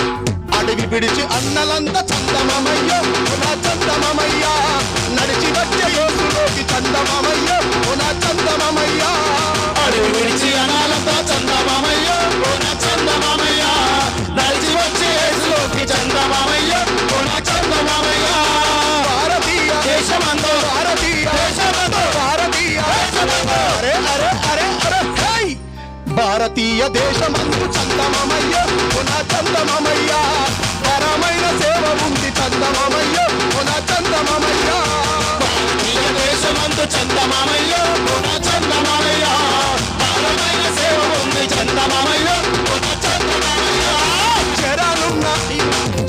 అడవి విడిచి అన్నలంత చందమామయ్యో, ఓ నా చందమామయ్య, నడిచి వచ్చే యేసులోకి చందమామయ్యో, ఓ నా చందమామయ్య. అడవి విడిచి అనాలంతా చందమామయ్యో, ఓ నా చందమామయ్య, నడిచి వచ్చే యేసులోకి చందమామయ్యో, ఓ నా చందమామయ్య. భారతీయ దేశమందు భారతీయ దేశమందు భారతీయ దేశమందు అరే అరే అరే అరే హేయ్! భారతీయ దేశమందు చందమామయ్యో, ఓ నా చందమామయ్య, పరమైన సేవ ఉంది చందమామయ్యో, ఓ నా చందమామయ్య. భారతీయ దేశమందు చందమామయ్యో, ఓ నా చందమామయ్య, బలమైన సేవ ఉంది చందమామయ్యో, ఓ నా చందమామయ్య. చెరానున్న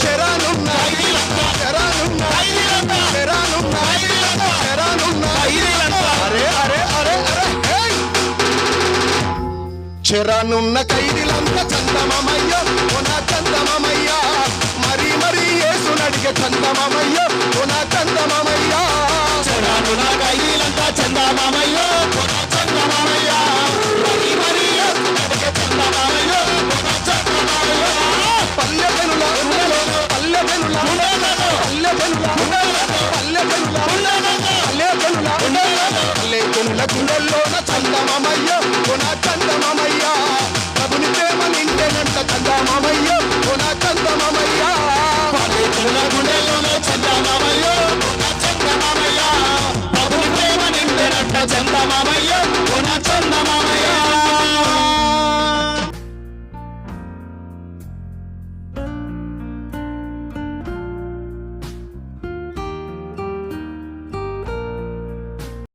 చెరానున్న ఖైదీలంతా, చెరానున్న ఖైదీలంతా, చెరానున్న ఖైదీలంతా, చెరానున్న ఖైదీలంతా. అరే అరే అరే అరే హేయ్! చెరానున్న ఖైదీలంతా చందమామయ్యో, ఓ నా చందమామయ్య, మరి మరి యేసునడిగే చందమామయ్యో, ఓ నా చందమామయ్య. చెరానున్న ఖైదీలంతా చందమామయ్యో, ఓ నా చందమామయ్య,